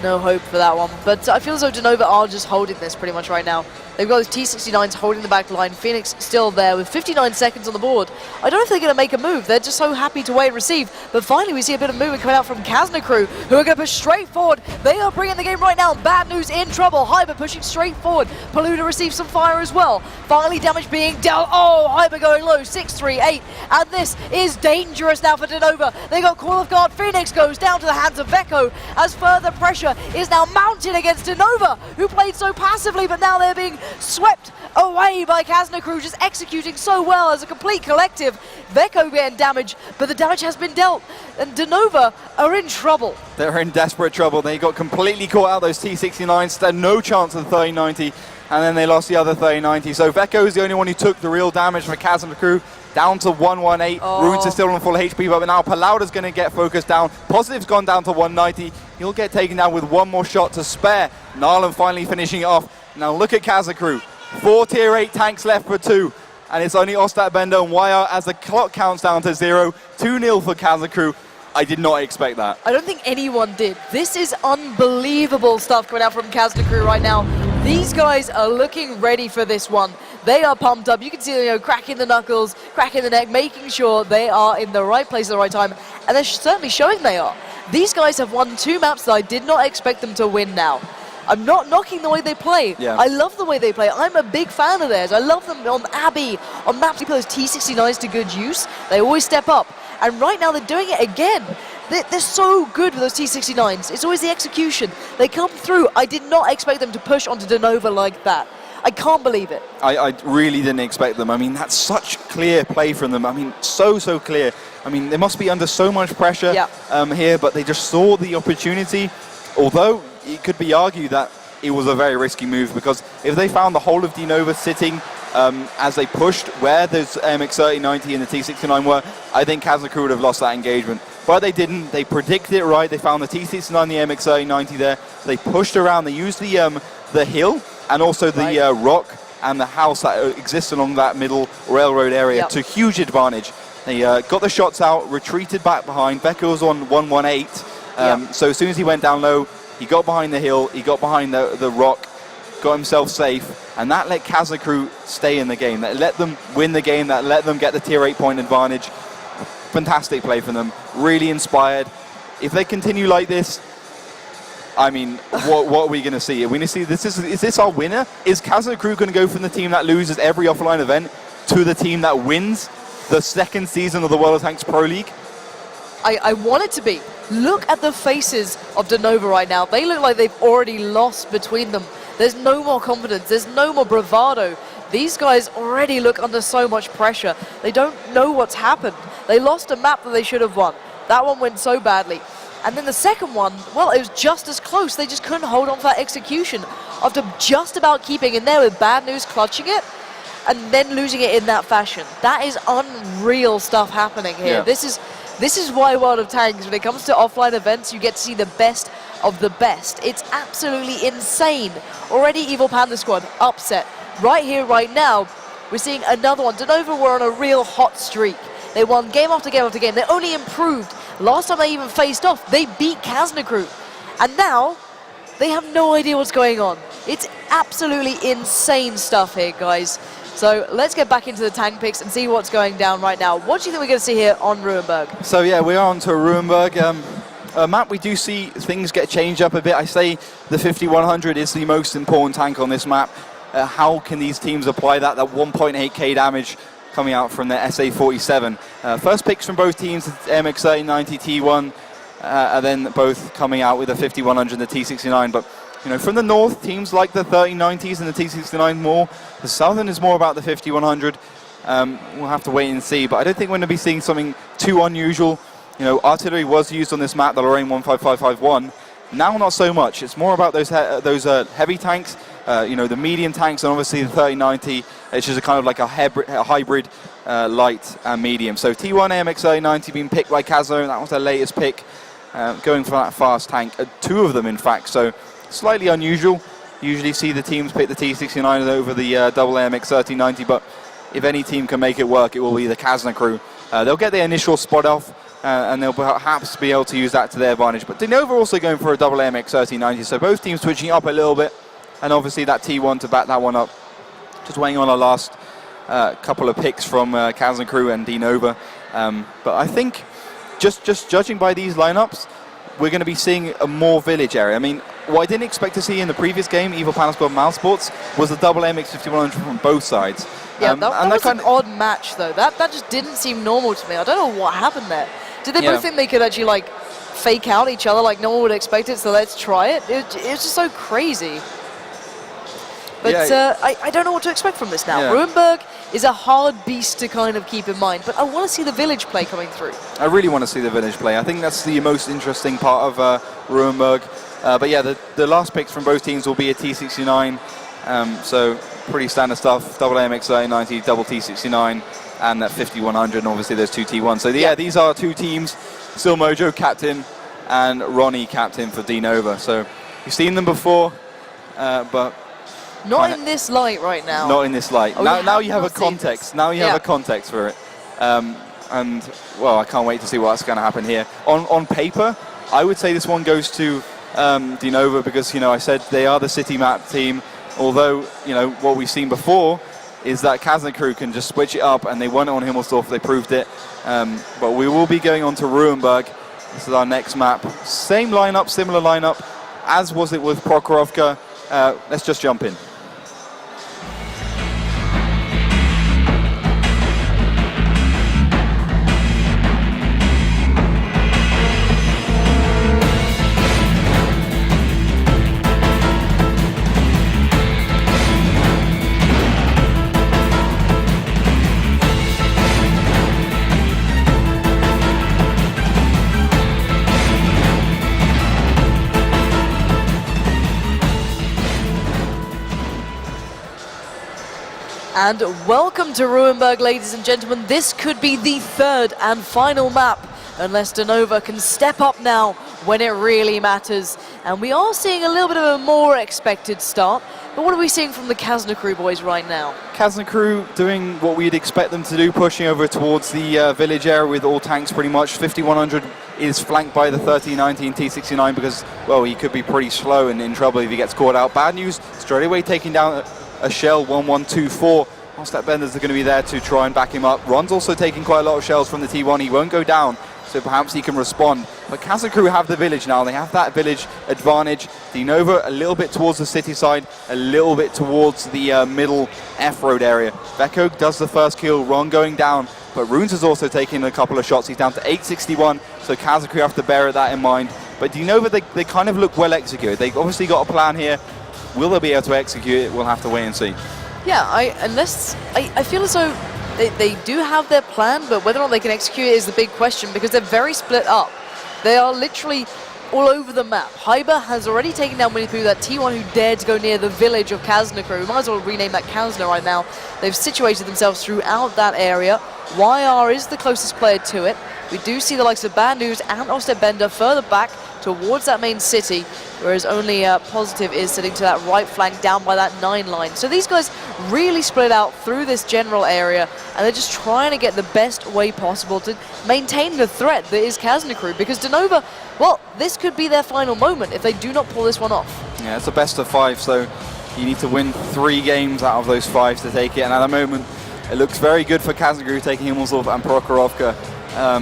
no hope for that one. But I feel as though DeNova are just holding this pretty much right now. They've got those T69s holding the back line. Phoenix still there with 59 seconds on the board. I don't know if they're going to make a move. They're just so happy to wait and receive. But finally, we see a bit of movement coming out from Kazna crew, who are going to push straight forward. They are bringing the game right now. Bad news, in trouble. Hyber pushing straight forward. Paluda receives some fire as well. Finally, damage being dealt. Oh, Hyber going low, 6-3-8. And this is dangerous now for DeNova. They got Call of Guard. Phoenix goes down to the hands of Vecco as further pressure is now mounted against DeNova, who played so passively, but now they're being swept away by Kazna crew, just executing so well as a complete collective. Vecco getting damage, but the damage has been dealt, and DeNova are in trouble. They're in desperate trouble. They got completely caught out those T69s. They had no chance of the 3090, and then they lost the other 3090. So Vecco is the only one who took the real damage from Kazna crew. Down to 118. Runes is still on full HP, but now Palauda's going to get focused down. Positive's gone down to 190. He'll get taken down with one more shot to spare. Narlum finally finishing it off. Now look at Kazna crew. 4 tier 8 tanks left for 2. And it's only Ostat Bender and YR as the clock counts down to 0. 2-0 for Kazna crew. I did not expect that. I don't think anyone did. This is unbelievable stuff coming out from Kazna crew right now. These guys are looking ready for this one. They are pumped up. You can see them, you know, cracking the knuckles, cracking the neck, making sure they are in the right place at the right time. And they're certainly showing they are. These guys have won 2 maps that I did not expect them to win now. I'm not knocking the way they play. Yeah. I love the way they play. I'm a big fan of theirs. I love them on Abbey, on maps. They put those T69s to good use. They always step up. And right now they're doing it again. They're so good with those T69s. It's always the execution. They come through. I did not expect them to push onto DeNova like that. I can't believe it. I really didn't expect them. I mean, that's such clear play from them. I mean, so clear. I mean, they must be under so much pressure here, but they just saw the opportunity. Although it could be argued that it was a very risky move, because if they found the whole of DeNova sitting as they pushed where those MX-3090 and the T69 were, I think Kazna crew would have lost that engagement. But they didn't. They predicted it right. They found the T69 and the MX-3090 there. They pushed around. They used the hill and also the rock and the house that exists along that middle railroad area to huge advantage. They got the shots out, retreated back behind. Becker was on 118. So as soon as he went down low, he got behind the hill, he got behind the rock, got himself safe, and that let Kazna crew stay in the game. That let them win the game, that let them get the tier 8 point advantage. Fantastic play from them, really inspired. If they continue like this, I mean, what are we going to see? Are we going to see is this our winner? Is Kazna crew going to go from the team that loses every offline event to the team that wins the second season of the World of Tanks Pro League? I want it to be. Look at the faces of DeNova right now. They look like they've already lost between them. There's no more confidence. There's no more bravado. These guys already look under so much pressure. They don't know what's happened. They lost a map that they should have won. That one went so badly. And then the second one, well, it was just as close. They just couldn't hold on for that execution after just about keeping in there with bad news, clutching it, and then losing it in that fashion. That is unreal stuff happening here. Yeah. This is why World of Tanks, when it comes to offline events, you get to see the best of the best. It's absolutely insane. Already Evil Panda Squad upset. Right here, right now, we're seeing another one. DeNova were on a real hot streak. They won game after game after game. They only improved. Last time they even faced off, they beat Kazna crew. And now, they have no idea what's going on. It's absolutely insane stuff here, guys. So let's get back into the tank picks and see what's going down right now. What do you think we're going to see here on Ruinberg? So yeah, we are on to Ruinberg. Matt, we do see things get changed up a bit. I say the 5100 is the most important tank on this map. How can these teams apply that 1.8k damage coming out from the SA-47? First picks from both teams, MX-3090 T1, and then both coming out with the 5100 and the T69. But you know, from the north, teams like the 3090s and the T69 more. The southern is more about the 5100. We'll have to wait and see, but I don't think we're going to be seeing something too unusual. You know, artillery was used on this map, the Lorraine 15551. Now not so much. It's more about those heavy tanks, you know, the medium tanks, and obviously the 3090, which is a kind of like a hybrid light and medium. So T1 AMX 3090 being picked by Kazna, and that was their latest pick, going for that fast tank. Two of them, in fact, so slightly unusual. Usually see the teams pick the T69 over the double AMX 3090, but if any team can make it work, it will be the Kazna crew. They'll get their initial spot off, and they'll perhaps be able to use that to their advantage. But DeNova also going for a double AMX 3090, so both teams switching up a little bit, and obviously that T1 to back that one up. Just waiting on our last couple of picks from Kazna crew and DeNova. But I think just judging by these lineups, we're going to be seeing a more village area. I mean, what I didn't expect to see in the previous game, Evil Panda Squad Mouse Sports, was the double MX 5100 from both sides. Yeah, that was an odd match, though. That just didn't seem normal to me. I don't know what happened there. Did they both think they could actually, like, fake out each other like no one would expect it, so let's try it? It was just so crazy. But I don't know what to expect from this now. Yeah. Ruinberg is a hard beast to kind of keep in mind, but I want to see the village play coming through. I really want to see the village play. I think that's the most interesting part of Ruinberg. But yeah, the last picks from both teams will be a T69, so pretty standard stuff. Double AMX 3090, double T69, and that 5100, and obviously there's two T1s. So yeah, these are two teams, Still Mojo captain and Ronnie captain for DeNova. So you've seen them before, but not in this light right now. Not in this light. Now you have a context. Now you have a context for it. And, well, I can't wait to see what's going to happen here. On paper, I would say this one goes to DeNova because, you know, I said they are the city map team. Although, you know, what we've seen before is that Kazna crew can just switch it up, and they won it on Himmelsdorf. They proved it. But we will be going on to Ruinberg. This is our next map. Same lineup, similar lineup. as was it with Prokhorovka. Let's just jump in. And welcome to Ruinberg, ladies and gentlemen. This could be the third and final map, unless DeNova can step up now when it really matters. And we are seeing a little bit of a more expected start. But what are we seeing from the Kazna crew boys right now? Kazna crew doing what we'd expect them to do, pushing over towards the village area with all tanks pretty much. 5100 is flanked by the 1319 T69 because, well, he could be pretty slow and in trouble if he gets caught out. Bad news, straight away taking down a shell 1124. Ostap Benders are going to be there to try and back him up. Ron's also taking quite a lot of shells from the T1. He won't go down, so perhaps he can respond. But Kazna crew have the village now. They have that village advantage. DeNova a little bit towards the city side, a little bit towards the middle F-road area. Veko does the first kill. Ron going down, but Runes is also taking a couple of shots. He's down to 861, so Kazna crew have to bear that in mind. But DeNova, they kind of look well executed. They've obviously got a plan here. Will they be able to execute it? We'll have to wait and see. Yeah, I feel as though they do have their plan, but whether or not they can execute it is the big question because they're very split up. They are literally all over the map. Hyber has already taken down Winnie Pooh, that T1 who dared to go near the village of Kazna crew. We might as well rename that Kazna right now. They've situated themselves throughout that area. YR is the closest player to it. We do see the likes of Bad News and Ostap Bender further back towards that main city, whereas only Positive is sitting to that right flank down by that 9 line. So these guys really split out through this general area, and they're just trying to get the best way possible to maintain the threat that is Kazna crew, because DeNova, well, this could be their final moment if they do not pull this one off. Yeah, it's a best of 5, so you need to win 3 games out of those 5 to take it, and at the moment, it looks very good for Kazna crew taking Himmelsdorf and Prokhorovka.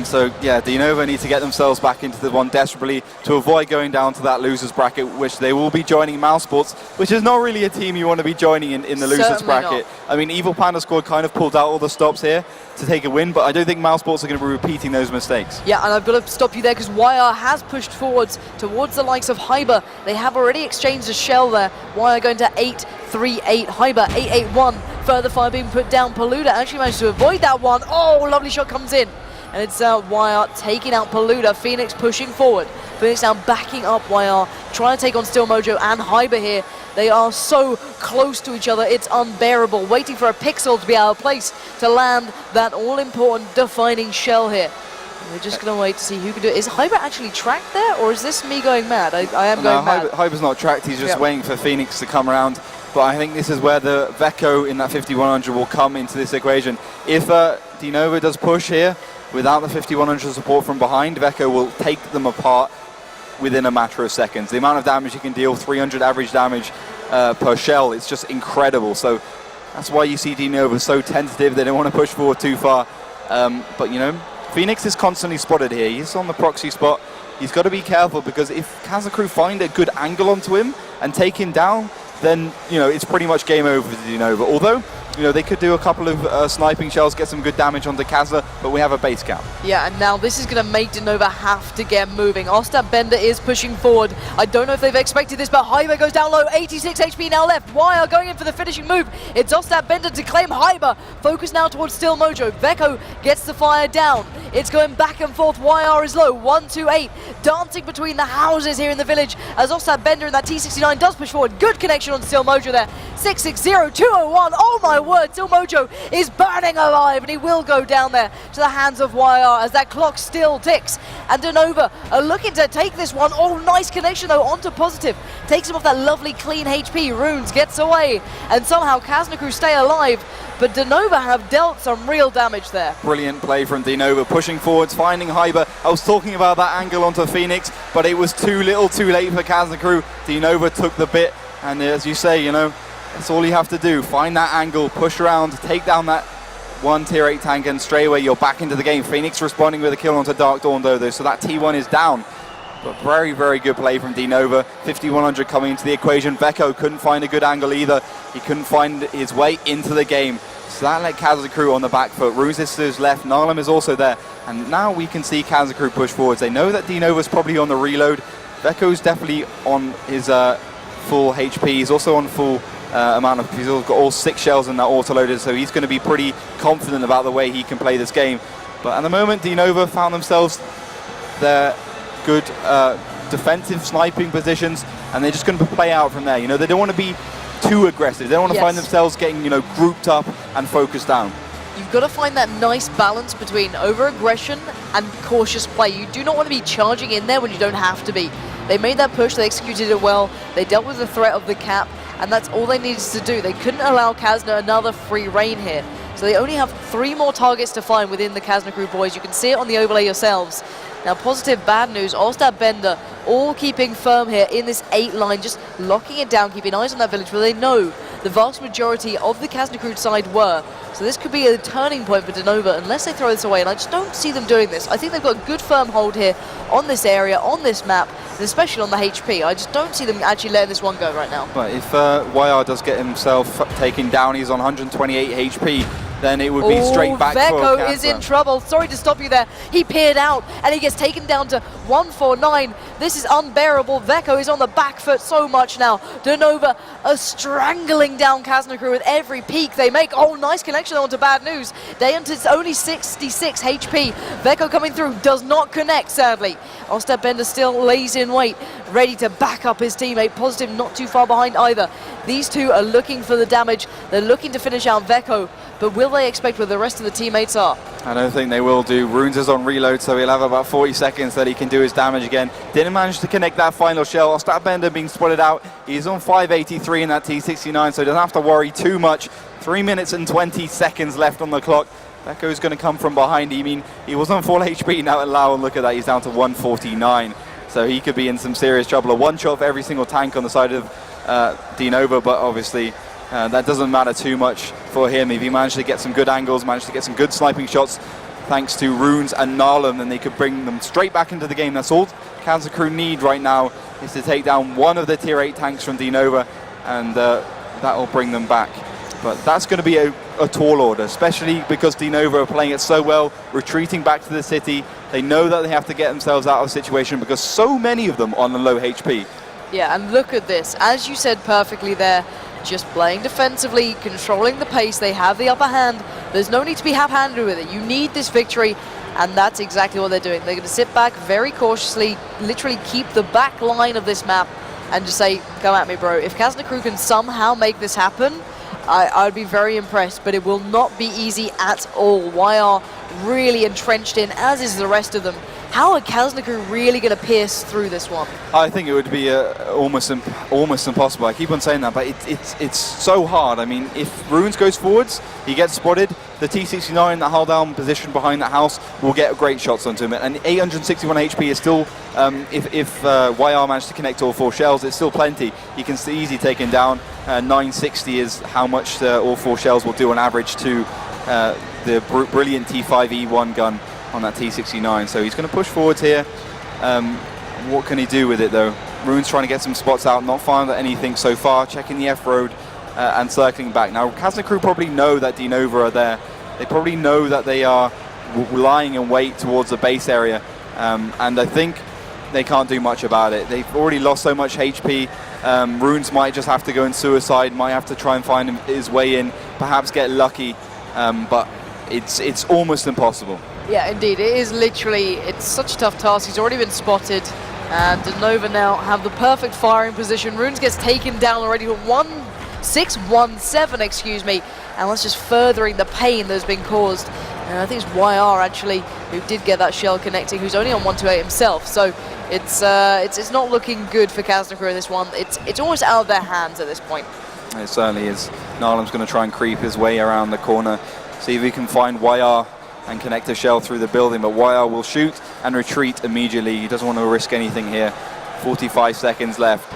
So yeah, DeNova need to get themselves back into the one desperately to avoid going down to that losers bracket, which they will be joining Mousesports, which is not really a team you want to be joining in the losers bracket. Not. I mean, Evil Panda Squad kind of pulled out all the stops here to take a win, but I don't think Mousesports are going to be repeating those mistakes. Yeah, and I've got to stop you there because YR has pushed forwards towards the likes of Hyber. They have already exchanged a shell there. YR going to 838, Hyber 881. Further fire being put down. Paluda actually managed to avoid that one. Oh, lovely shot comes in. And it's YR taking out Paluda. Phoenix pushing forward. Phoenix now backing up YR, trying to take on Still Mojo and Hyber here. They are so close to each other, it's unbearable. Waiting for a pixel to be out of place to land that all-important defining shell here. And we're just going to wait to see who can do it. Is Hyber actually tracked there, or is this me going mad? I am going mad. Hyber's not tracked, he's just waiting for Phoenix to come around. But I think this is where the Veko in that 5100 will come into this equation. If DeNova does push here, without the 5100 support from behind, Veko will take them apart within a matter of seconds. The amount of damage he can deal, 300 average damage per shell, it's just incredible. So that's why you see DeNova so tentative. They don't want to push forward too far. But, you know, Phoenix is constantly spotted here. He's on the proxy spot. He's got to be careful because if Kazna crew find a good angle onto him and take him down, then, you know, it's pretty much game over for DeNova. Although, you know, they could do a couple of sniping shells, get some good damage onto Kazna, but we have a base cap. Yeah, and now this is going to make DeNova have to get moving. Ostap Bender is pushing forward. I don't know if they've expected this, but Hyber goes down low. 86 HP now left. YR going in for the finishing move. It's Ostap Bender to claim Hyber. Focus now towards Still Mojo. Veko gets the fire down. It's going back and forth. YR is low. 128. Dancing between the houses here in the village as Ostap Bender and that T69 does push forward. Good connection on Still Mojo there. 660-201. Oh my word, Still Mojo is burning alive and he will go down there to the hands of YR as that clock still ticks. And DeNova are looking to take this one. Oh, nice connection though onto Positive. Takes him off that lovely clean HP. Runes gets away and somehow Kazna crew stay alive. But DeNova have dealt some real damage there. Brilliant play from DeNova, pushing forwards, finding Hyber. I was talking about that angle onto Phoenix, but it was too little too late for Kazna crew. DeNova took the bit, and as you say, you know, that's all you have to do. Find that angle, push around, take down that one tier 8 tank, and straight away you're back into the game. Phoenix responding with a kill onto Dark Dawn though, so that T1 is down. But very, very good play from DeNova. 5100 coming into the equation. Veko couldn't find a good angle either. He couldn't find his way into the game. So that let Kazna on the back foot. Runes is to his left. Narlum is also there. And now we can see Kazna push forwards. They know that DeNova's probably on the reload. Veko's definitely on his full HP. He's also on full amount of... He's got all 6 shells in that autoloader, so he's going to be pretty confident about the way he can play this game. But at the moment, DeNova found themselves their good defensive sniping positions, and they're just going to play out from there. You know, they don't want to be too aggressive. They don't want to find themselves getting, you know, grouped up and focused down. You've got to find that nice balance between over-aggression and cautious play. You do not want to be charging in there when you don't have to be. They made that push, they executed it well, they dealt with the threat of the cap, and that's all they needed to do. They couldn't allow Kazna another free reign here. So they only have 3 more targets to find within the Kazna crew, boys. You can see it on the overlay yourselves. Now, positive, bad news, Allstar Bender all keeping firm here in this 8 line, just locking it down, keeping eyes on that village where they know the vast majority of the Kazna crew side were. So this could be a turning point for DeNova unless they throw this away, and I just don't see them doing this. I think they've got a good firm hold here on this area, on this map, and especially on the HP. I just don't see them actually letting this one go right now. But if YR does get himself taken down, he's on 128 HP, then it would be straight back for Veko is in trouble. Sorry to stop you there. He peered out, and he gets taken down to 149. This is unbearable. Veko is on the back foot so much now. DeNova are strangling down Kazna crew with every peek they make. Oh, nice connection onto bad news. Dayant is only 66 HP. Veko coming through, does not connect, sadly. Ostad Bender still lays in wait, ready to back up his teammate. Positive not too far behind either. These two are looking for the damage. They're looking to finish out Veko, but will they expect where the rest of the teammates are? I don't think they will do. Runes is on reload, so he'll have about 40 seconds that he can do his damage again. Didn't manage to connect that final shell. Ostad Bender being spotted out. He's on 583 in that T69, so he doesn't have to worry too much. 3 minutes and 20 seconds left on the clock. Veko's going to come from behind. I mean, he was on full HP. Now allow and look at that. He's down to 149. So he could be in some serious trouble. A one-shot for every single tank on the side of DeNova, but obviously that doesn't matter too much for him. If he managed to get some good angles, managed to get some good sniping shots, thanks to Runes and Narlum, then they could bring them straight back into the game. That's all Kazna crew need right now, is to take down one of the tier 8 tanks from DeNova, and that will bring them back. But that's going to be a tall order, especially because DeNova are playing it so well, retreating back to the city. They know that they have to get themselves out of the situation because so many of them on the low HP. Yeah, and look at this. As you said perfectly there, just playing defensively, controlling the pace. They have the upper hand. There's no need to be half-handed with it. You need this victory, and that's exactly what they're doing. They're going to sit back very cautiously, literally keep the back line of this map, and just say, come at me, bro. If Kazna crew can somehow make this happen, I'd be very impressed, but it will not be easy at all. YR really entrenched in, as is the rest of them. How are Kazna crew really going to pierce through this one? I think it would be almost impossible. I keep on saying that, but it's so hard. I mean, if Runes goes forwards, he gets spotted. The T69, that hold down position behind that house, will get great shots onto him. And 861 HP is still, if YR managed to connect all 4 shells, it's still plenty. He can easily take him down. 960 is how much all 4 shells will do on average to the brilliant T5E1 gun on that T69. So he's going to push forwards here. What can he do with it though? Rune's trying to get some spots out, not found anything so far, checking the F-road and circling back. Now Kazna crew probably know that DeNova are there. They probably know that they are lying in wait towards the base area, and I think they can't do much about it. They've already lost so much HP. Runes might just have to go in suicide, might have to try and find his way in, perhaps get lucky, but it's almost impossible. Yeah, indeed. It is literally, it's such a tough task. He's already been spotted, and DeNova now have the perfect firing position. Runes gets taken down already to 1617, excuse me, and that's just furthering the pain that's been caused. And I think it's YR actually who did get that shell connecting, who's only on 128 himself. So it's not looking good for Kazna crew in this one. It's almost out of their hands at this point. It certainly is. Narlum's going to try and creep his way around the corner, see if he can find YR and connect a shell through the building, but YR will shoot and retreat immediately. He doesn't want to risk anything here. 45 seconds left.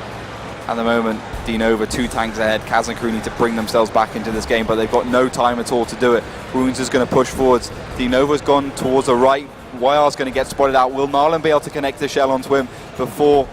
At the moment, DeNova 2 tanks ahead. Kazna crew need to bring themselves back into this game, but they've got no time at all to do it. Runes is going to push forwards. DeNova's gone towards the right YR's going to get spotted out. Will Narlan be able to connect the shell onto him before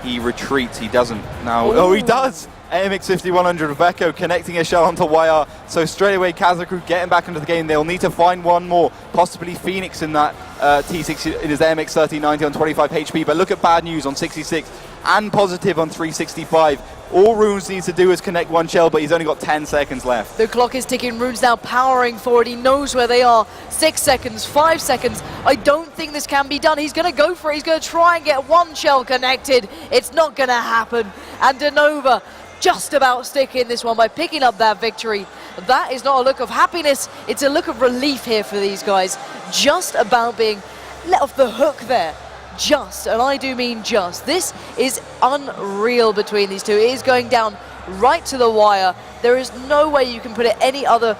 he retreats? He doesn't now. Ooh. Oh, he does! AMX 5100 Rebecca connecting a shell onto YR. So straight away, Kazna crew getting back into the game. They'll need to find one more, possibly Phoenix in that T60 in his AMX 1390 on 25 HP. But look at bad news on 66 and positive on 365. All Runes needs to do is connect one shell, but he's only got 10 seconds left. The clock is ticking. Runes now powering forward. He knows where they are. 6 seconds, 5 seconds. I don't think this can be done. He's going to go for it. He's going to try and get one shell connected. It's not going to happen. And DeNova just about sticking this one by picking up that victory. That is not a look of happiness. It's a look of relief here for these guys. Just about being let off the hook there. Just, and I do mean just. This is unreal between these two. It is going down right to the wire. There is no way you can put it any other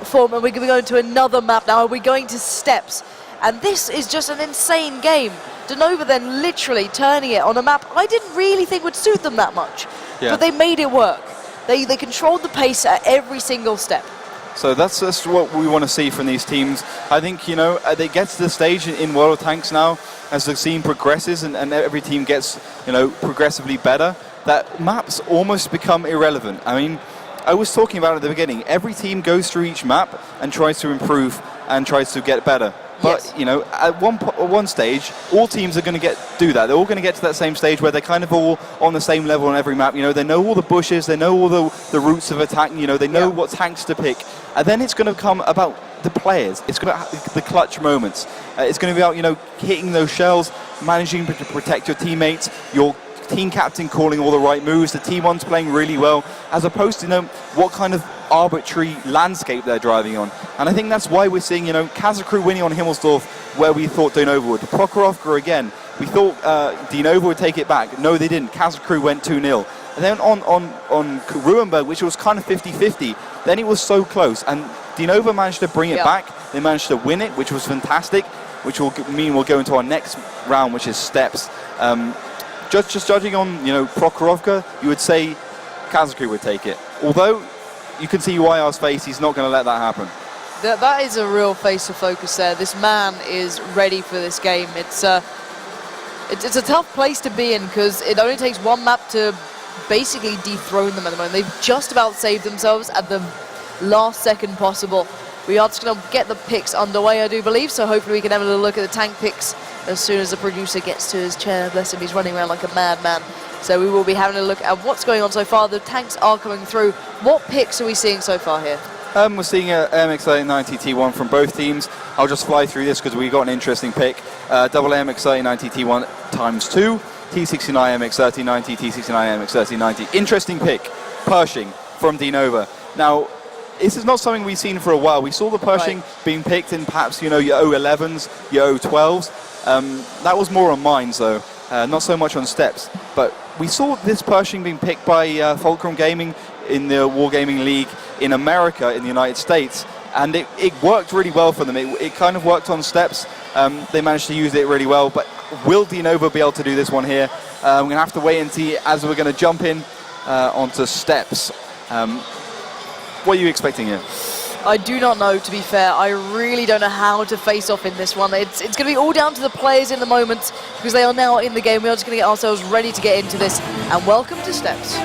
form, and we're going to go to another map now. We're going to steps, and this is just an insane game. DeNova then literally turning it on a map I didn't really think would suit them that much, but they made it work. They controlled the pace at every single step. So that's just what we want to see from these teams. I think, you know, they get to the stage in World of Tanks now, as the scene progresses and every team gets, you know, progressively better, that maps almost become irrelevant. I mean, I was talking about it at the beginning. Every team goes through each map and tries to improve and tries to get better. But, you know, at one stage, all teams are going to do that. They're all going to get to that same stage where they're kind of all on the same level on every map. You know, they know all the bushes, they know all the routes of attack, you know, they know what tanks to pick. And then it's going to come about the players. It's going to the clutch moments. It's going to be about, you know, hitting those shells, managing to protect your teammates, your team captain calling all the right moves, the T1's playing really well, as opposed to, you know, what kind of arbitrary landscape they're driving on. And I think that's why we're seeing, you know, Kazna crew winning on Himmelsdorf where we thought DeNova would. Prokhorovka again, we thought DeNova would take it back. No, they didn't. Kazna crew went 2-0. And then on Ruenberg, which was kind of 50-50, then it was so close. And DeNova managed to bring it back. They managed to win it, which was fantastic, which will mean we'll go into our next round, which is steps. Just judging on, you know, Prokhorovka, you would say Kazna crew would take it. Although you can see YR's face, he's not going to let that happen. That is a real face of focus there. This man is ready for this game. It's a tough place to be in because it only takes one map to basically dethrone them at the moment. They've just about saved themselves at the last second possible. We are just going to get the picks underway, I do believe, so hopefully we can have a little look at the tank picks as soon as the producer gets to his chair. Bless him, he's running around like a madman. So we will be having a look at what's going on so far. The tanks are coming through. What picks are we seeing so far here? We're seeing a MX 1390 T1 from both teams. I'll just fly through this because we got an interesting pick. Double MX 1390 T1 ×2, T69 MX 1390, T69 MX 1390. Interesting pick, Pershing from DeNova. Now, this is not something we've seen for a while. We saw the Pershing being picked in perhaps, you know, your O11s, your O12s. That was more on mines though, not so much on steps. But we saw this Pershing being picked by Fulcrum Gaming in the Wargaming League in America, in the United States, and it worked really well for them. It kind of worked on steps. They managed to use it really well, but will DeNova be able to do this one here? We're going to have to wait and see as we're going to jump in onto steps. What are you expecting here? I do not know, to be fair. I really don't know how to face off in this one. It's going to be all down to the players in the moment because they are now in the game. We are just going to get ourselves ready to get into this. And welcome to Steps.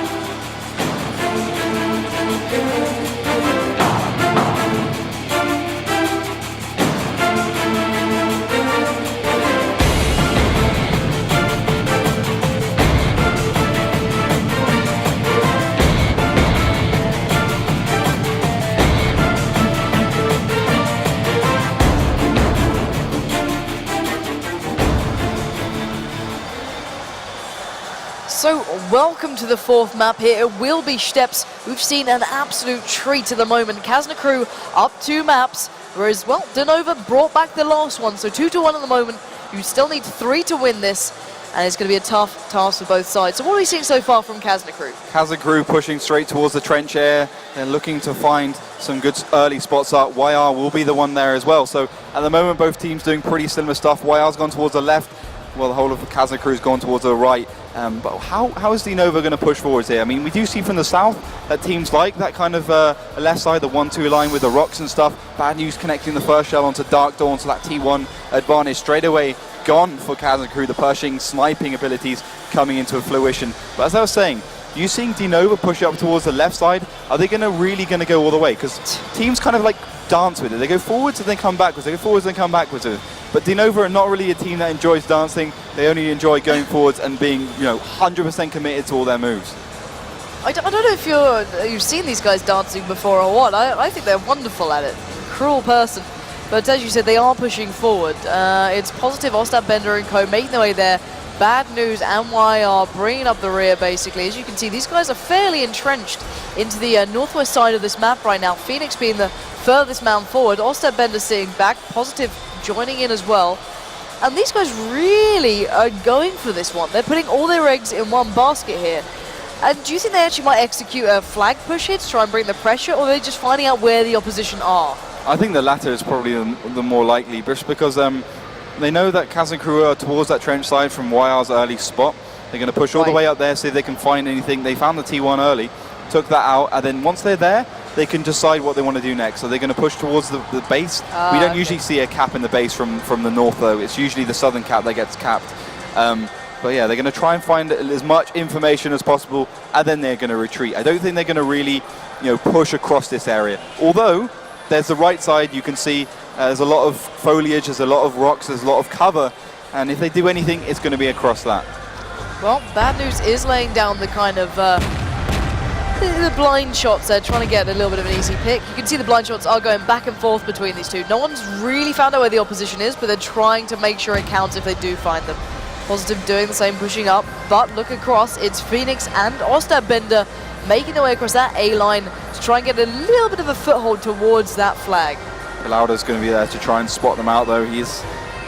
So, welcome to the fourth map here. It will be Steps. We've seen an absolute treat at the moment. Kazna crew up 2 maps, whereas, well, DeNova brought back the last one. So 2-1 at the moment. You still need 3 to win this, and it's going to be a tough task for both sides. So what are we seeing so far from Kazna crew? Kazna crew pushing straight towards the trench area. They're looking to find some good early spots up. YR will be the one there as well. So at the moment, both teams doing pretty similar stuff. YR's gone towards the left, while the whole of the Kazna crew's gone towards the right. But how is DeNova going to push forwards here? I mean, we do see from the south that teams like that kind of left side, the 1-2 line with the rocks and stuff. Bad News connecting the first shell onto Dark Dawn, so that T1 advantage straight away gone for Kazna crew. The Pershing sniping abilities coming into fruition. But as I was saying, you seeing DeNova push up towards the left side, are they really going to go all the way? Because teams kind of like dance with it. They go forwards and then come backwards. They go forwards and then come backwards with it. But DeNova are not really a team that enjoys dancing. They only enjoy going forwards and being, 100% committed to all their moves. I don't know if you've seen these guys dancing before or what. I think they're wonderful at it. Cruel person. But as you said, they are pushing forward. It's positive, Ostap, Bender and co making their way there. Bad News and YR bringing up the rear, basically. As you can see, these guys are fairly entrenched into the northwest side of this map right now. Phoenix being the furthest man forward. Ostap, Bender sitting back. Positive joining in as well. And these guys really are going for this one. They're putting all their eggs in one basket here. And do you think they actually might execute a flag push here to try and bring the pressure, or are they just finding out where the opposition are? I think the latter is probably the more likely, just because they know that Kazna crew are towards that trench side from YR's early spot. They're going to push all the way up there, see if they can find anything. They found the T1 early, took that out, and then once they're there, they can decide what they want to do next. So they're going to push towards the base. We don't usually see a cap in the base from the north, though. It's usually the southern cap that gets capped. But yeah, they're going to try and find as much information as possible, and then they're going to retreat. I don't think they're going to really, push across this area. Although there's the right side, you can see there's a lot of foliage, there's a lot of rocks, there's a lot of cover, and if they do anything, it's going to be across that. Well, Bad News is laying down the kind of the blind shots there, trying to get a little bit of an easy pick. You can see the blind shots are going back and forth between these two. No one's really found out where the opposition is, but they're trying to make sure it counts if they do find them. Positive doing the same, pushing up, but look across, it's Phoenix and Ostap, Bender making their way across that A-line to try and get a little bit of a foothold towards that flag. Lauda's going to be there to try and spot them out, though. He's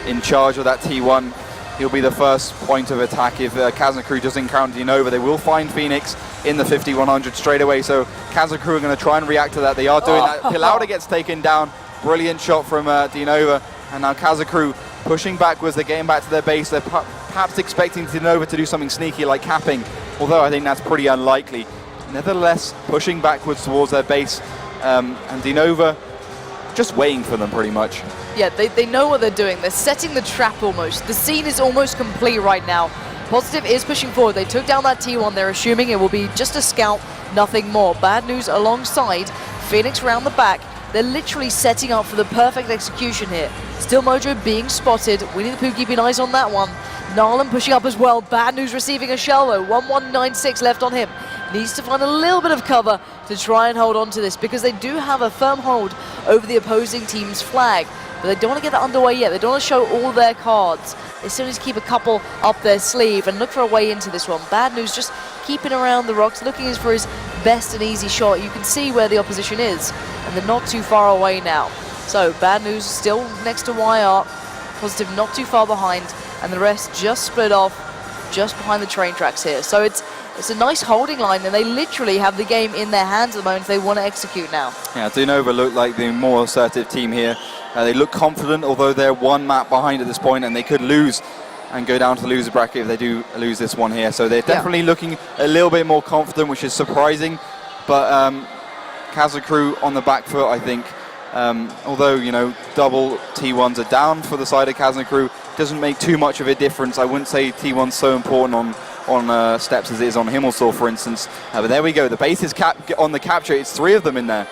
in charge of that T1. He'll be the first point of attack. If Kazna crew does encounter DeNova, they will find Phoenix in the 50-100 straight away. So Kazna crew are going to try and react to that. They are doing that. Lauda gets taken down. Brilliant shot from DeNova. And now Kazna crew pushing backwards. They're getting back to their base. They're perhaps expecting DeNova to do something sneaky like capping, although I think that's pretty unlikely. Nevertheless, pushing backwards towards their base. And DeNova just waiting for them pretty much. Yeah, they know what they're doing. They're setting the trap almost. The scene is almost complete right now. Positive is pushing forward. They took down that T1. They're assuming it will be just a scout, nothing more. Bad News alongside. Phoenix round the back. They're literally setting up for the perfect execution here. Still Mojo being spotted. Winnie the Pooh keeping eyes on that one. Narlan pushing up as well. Bad News receiving a shell though. 1196 left on him. Needs to find a little bit of cover to try and hold on to this, because they do have a firm hold over the opposing team's flag. But they don't want to get that underway yet. They don't want to show all their cards. They still need to keep a couple up their sleeve and look for a way into this one. Bad News just keeping around the rocks, looking for his best and easy shot. You can see where the opposition is, and they're not too far away now. So Bad News still next to YR. Positive not too far behind, and the rest just split off just behind the train tracks here. So it's a nice holding line, and they literally have the game in their hands at the moment if they want to execute now. Yeah, DeNova look like the more assertive team here. They look confident, although they're one map behind at this point, and they could lose and go down to the loser bracket if they do lose this one here. So they're definitely looking a little bit more confident, which is surprising. But Kazna crew on the back foot, I think. Although, double T1s are down for the side of Kazna crew, doesn't make too much of a difference. I wouldn't say T1's so important on steps as it is on Himmelsdorf, for instance. But there we go. The base is on the capture. It's 3 of them in there.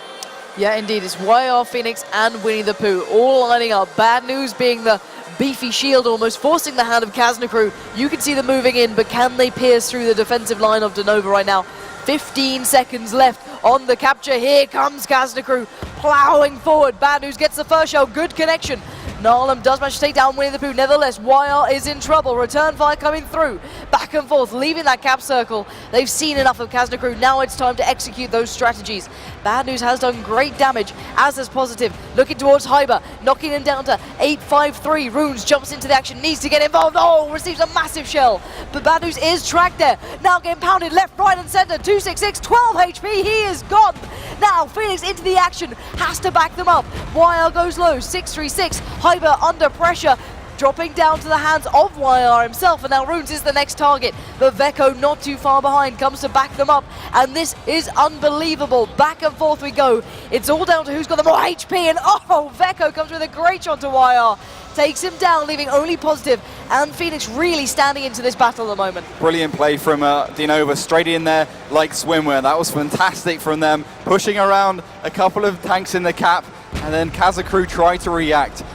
Yeah, indeed. It's YR, Phoenix, and Winnie the Pooh all lining up. Bad News being the beefy shield, almost forcing the hand of Kazna crew. You can see them moving in, but can they pierce through the defensive line of DeNova right now? 15 seconds left on the capture. Here comes Kazna crew plowing forward. Bad News gets the first shell. Good connection. Narlan does manage to take down Winnie the Pooh. Nevertheless, YR is in trouble. Return fire coming through. Back and forth, leaving that cap circle. They've seen enough of Kazna crew. Now it's time to execute those strategies. Bad News has done great damage, as is Positive. Looking towards Hyber, knocking him down to 853. Runes jumps into the action, needs to get involved. Oh, receives a massive shell. But Bad News is tracked there. Now getting pounded left, right, and center. 266, 12 HP. He is gone. Now Phoenix into the action, has to back them up. YR goes low, 636. Hyber under pressure. dropping down to the hands of YR himself, and now Runes is the next target, but Veko not too far behind, comes to back them up, and this is unbelievable. Back and forth we go. It's all down to who's got the more HP, and oh, Veko comes with a great shot to YR. Takes him down, leaving only Positive and Phoenix really standing into this battle at the moment. Brilliant play from DeNova, straight in there like swimwear. That was fantastic from them, pushing around a couple of tanks in the cap, and then Kazna crew tried to react.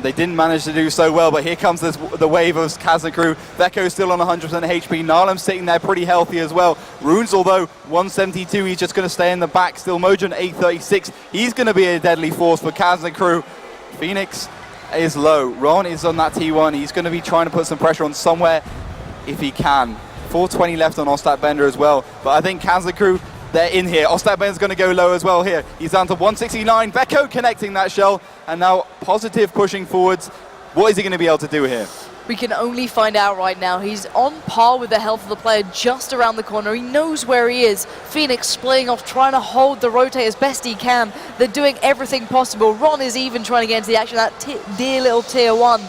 They didn't manage to do so well, but here comes the wave of Kazna crew. Veko's still on 100% HP. Narlem's sitting there pretty healthy as well. Runes, although 172, he's just going to stay in the back. Still Mojo 836. He's going to be a deadly force for Kazna crew. Phoenix is low. Ron is on that T1. He's going to be trying to put some pressure on somewhere if he can. 420 left on Ostat Bender as well. But I think Kazna crew, they're in here. Ostat Bender's going to go low as well here. He's down to 169. Veko connecting that shell. And now Positive pushing forwards. What is he going to be able to do here? We can only find out right now. He's on par with the health of the player just around the corner. He knows where he is. Phoenix splitting off, trying to hold the rotate as best he can. They're doing everything possible. Ron is even trying to get into the action, that dear little tier 1.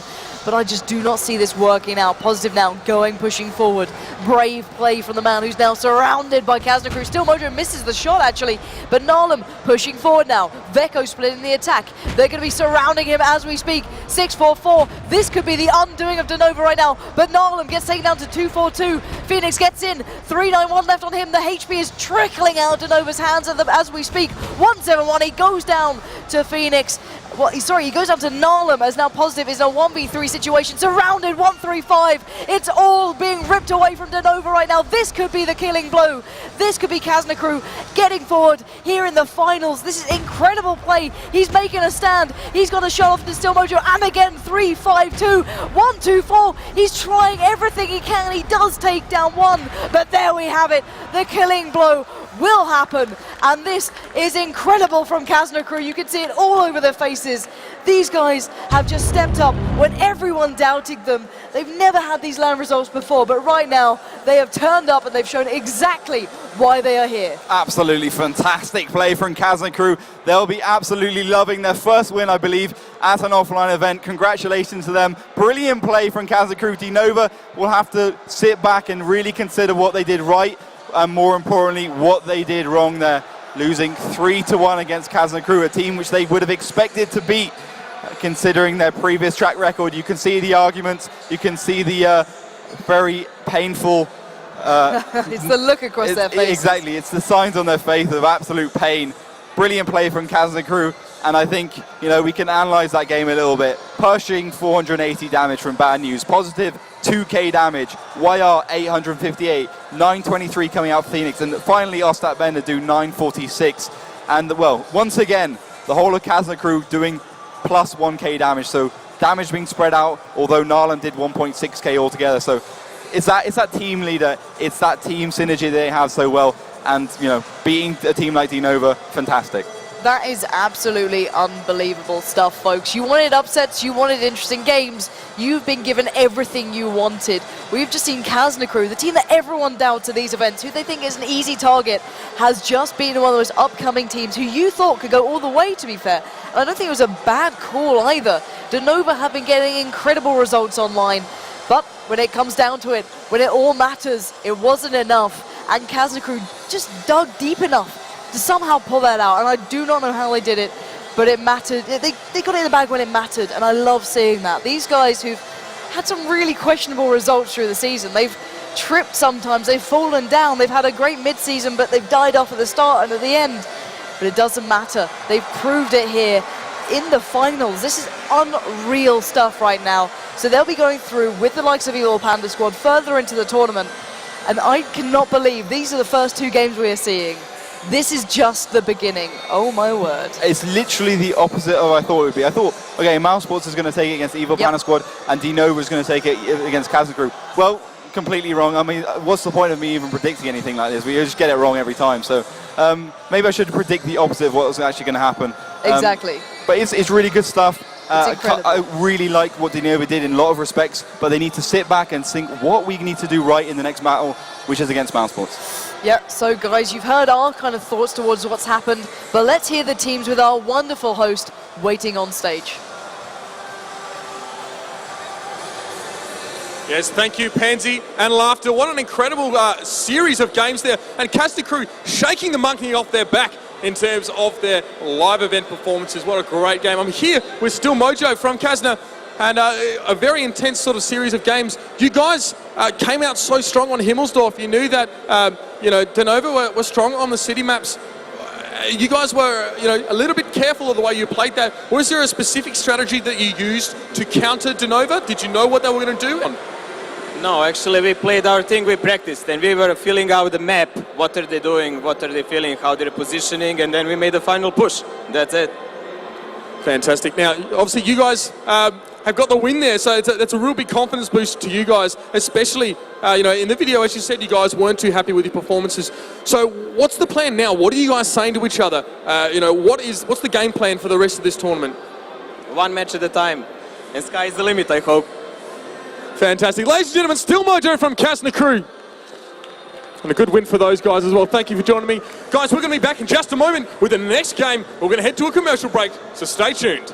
But I just do not see this working out. Positive now going, pushing forward. Brave play from the man who's now surrounded by Kazna crew. Still Mojo misses the shot actually, but Narlem pushing forward now. Veko splitting the attack. They're going to be surrounding him as we speak. 644. This could be the undoing of DeNova right now, but Narlem gets taken down to 242. Phoenix gets in. 391 left on him. The HP is trickling out of DeNova's hands as we speak. 171. He goes down to Phoenix. Well, he goes up to Narlem as now Positive is in a 1v3 situation, surrounded 135. It's all being ripped away from DeNova right now. This could be the killing blow. This could be Kazna crew getting forward here in the finals. This is incredible play. He's making a stand. He's got a shot off to Still Mojo, and again 352, 124. He's trying everything he can. He does take down one, but there we have it. The killing blow will happen, and this is incredible from Kazna crew. You can see it all over their faces. These guys have just stepped up when everyone doubted them. They've never had these LAN results before, but right now they have turned up and they've shown exactly why they are here. Absolutely fantastic play from Kazna crew. They'll be absolutely loving their first win, I believe, at an offline event. Congratulations to them. Brilliant play from Kazna crew. DeNova will have to sit back and really consider what they did right, and more importantly, what they did wrong there. Losing 3-1 against Kazna crew, a team which they would have expected to beat, considering their previous track record. You can see the arguments, you can see the very painful... it's the look across their faces. Exactly, it's the signs on their face of absolute pain. Brilliant play from Kazna crew, and I think we can analyze that game a little bit. Pershing 480 damage from Bad News, Positive 2k damage, YR 858, 923 coming out Phoenix, and finally Ostat Bender do 946. And well, once again, the whole of Kazna crew doing plus 1k damage, so damage being spread out, although Narlan did 1.6k altogether. So it's that team leader, it's that team synergy they have so well, and beating a team like DeNova, fantastic. That is absolutely unbelievable stuff, folks. You wanted upsets, you wanted interesting games. You've been given everything you wanted. We've just seen Kazna crew, the team that everyone doubts at these events, who they think is an easy target, has just been one of those upcoming teams who you thought could go all the way, to be fair. I don't think it was a bad call either. DeNova have been getting incredible results online, but when it comes down to it, when it all matters, it wasn't enough. And Kazna crew just dug deep enough to somehow pull that out, and I do not know how they did it, but it mattered. They got it in the bag when it mattered, and I love seeing that. These guys who've had some really questionable results through the season, they've tripped sometimes, they've fallen down, they've had a great mid-season, but they've died off at the start and at the end. But it doesn't matter. They've proved it here in the finals. This is unreal stuff right now. So they'll be going through with the likes of Evil Panda Squad further into the tournament, and I cannot believe these are the first two games we are seeing. This is just the beginning. Oh my word. It's literally the opposite of what I thought it would be. I thought, okay, Mouse Sports is going to take it against Evil Panda Squad, and DeNova is going to take it against Kazna crew. Well, completely wrong. I mean, what's the point of me even predicting anything like this? We just get it wrong every time. So maybe I should predict the opposite of what's actually going to happen. Exactly. But it's really good stuff. It's I really like what DeNova did in a lot of respects, but they need to sit back and think what we need to do right in the next battle, which is against Mouse Sports. Yeah, so guys, you've heard our kind of thoughts towards what's happened, but let's hear the teams with our wonderful host waiting on stage. Yes, thank you, Pansy and Laughter. What an incredible series of games there. And Kazna crew shaking the monkey off their back in terms of their live event performances. What a great game. I'm here with Still Mojo from Kazna, and a very intense sort of series of games. You guys came out so strong on Himmelsdorf. You knew that, DeNova were strong on the city maps. You guys were, a little bit careful of the way you played that. Was there a specific strategy that you used to counter DeNova? Did you know what they were going to do? No, actually we played our thing, we practiced, and we were filling out the map. What are they doing, what are they feeling, how they're positioning, and then we made the final push. That's it. Fantastic. Now, obviously you guys have got the win there, so that's a real big confidence boost to you guys, especially, in the video, as you said, you guys weren't too happy with your performances. So what's the plan now? What are you guys saying to each other? What's the game plan for the rest of this tournament? One match at a time, and sky's the limit, I hope. Fantastic. Ladies and gentlemen, Still Mojo from Kazna crew. And a good win for those guys as well. Thank you for joining me. Guys, we're going to be back in just a moment with the next game. We're going to head to a commercial break, so stay tuned.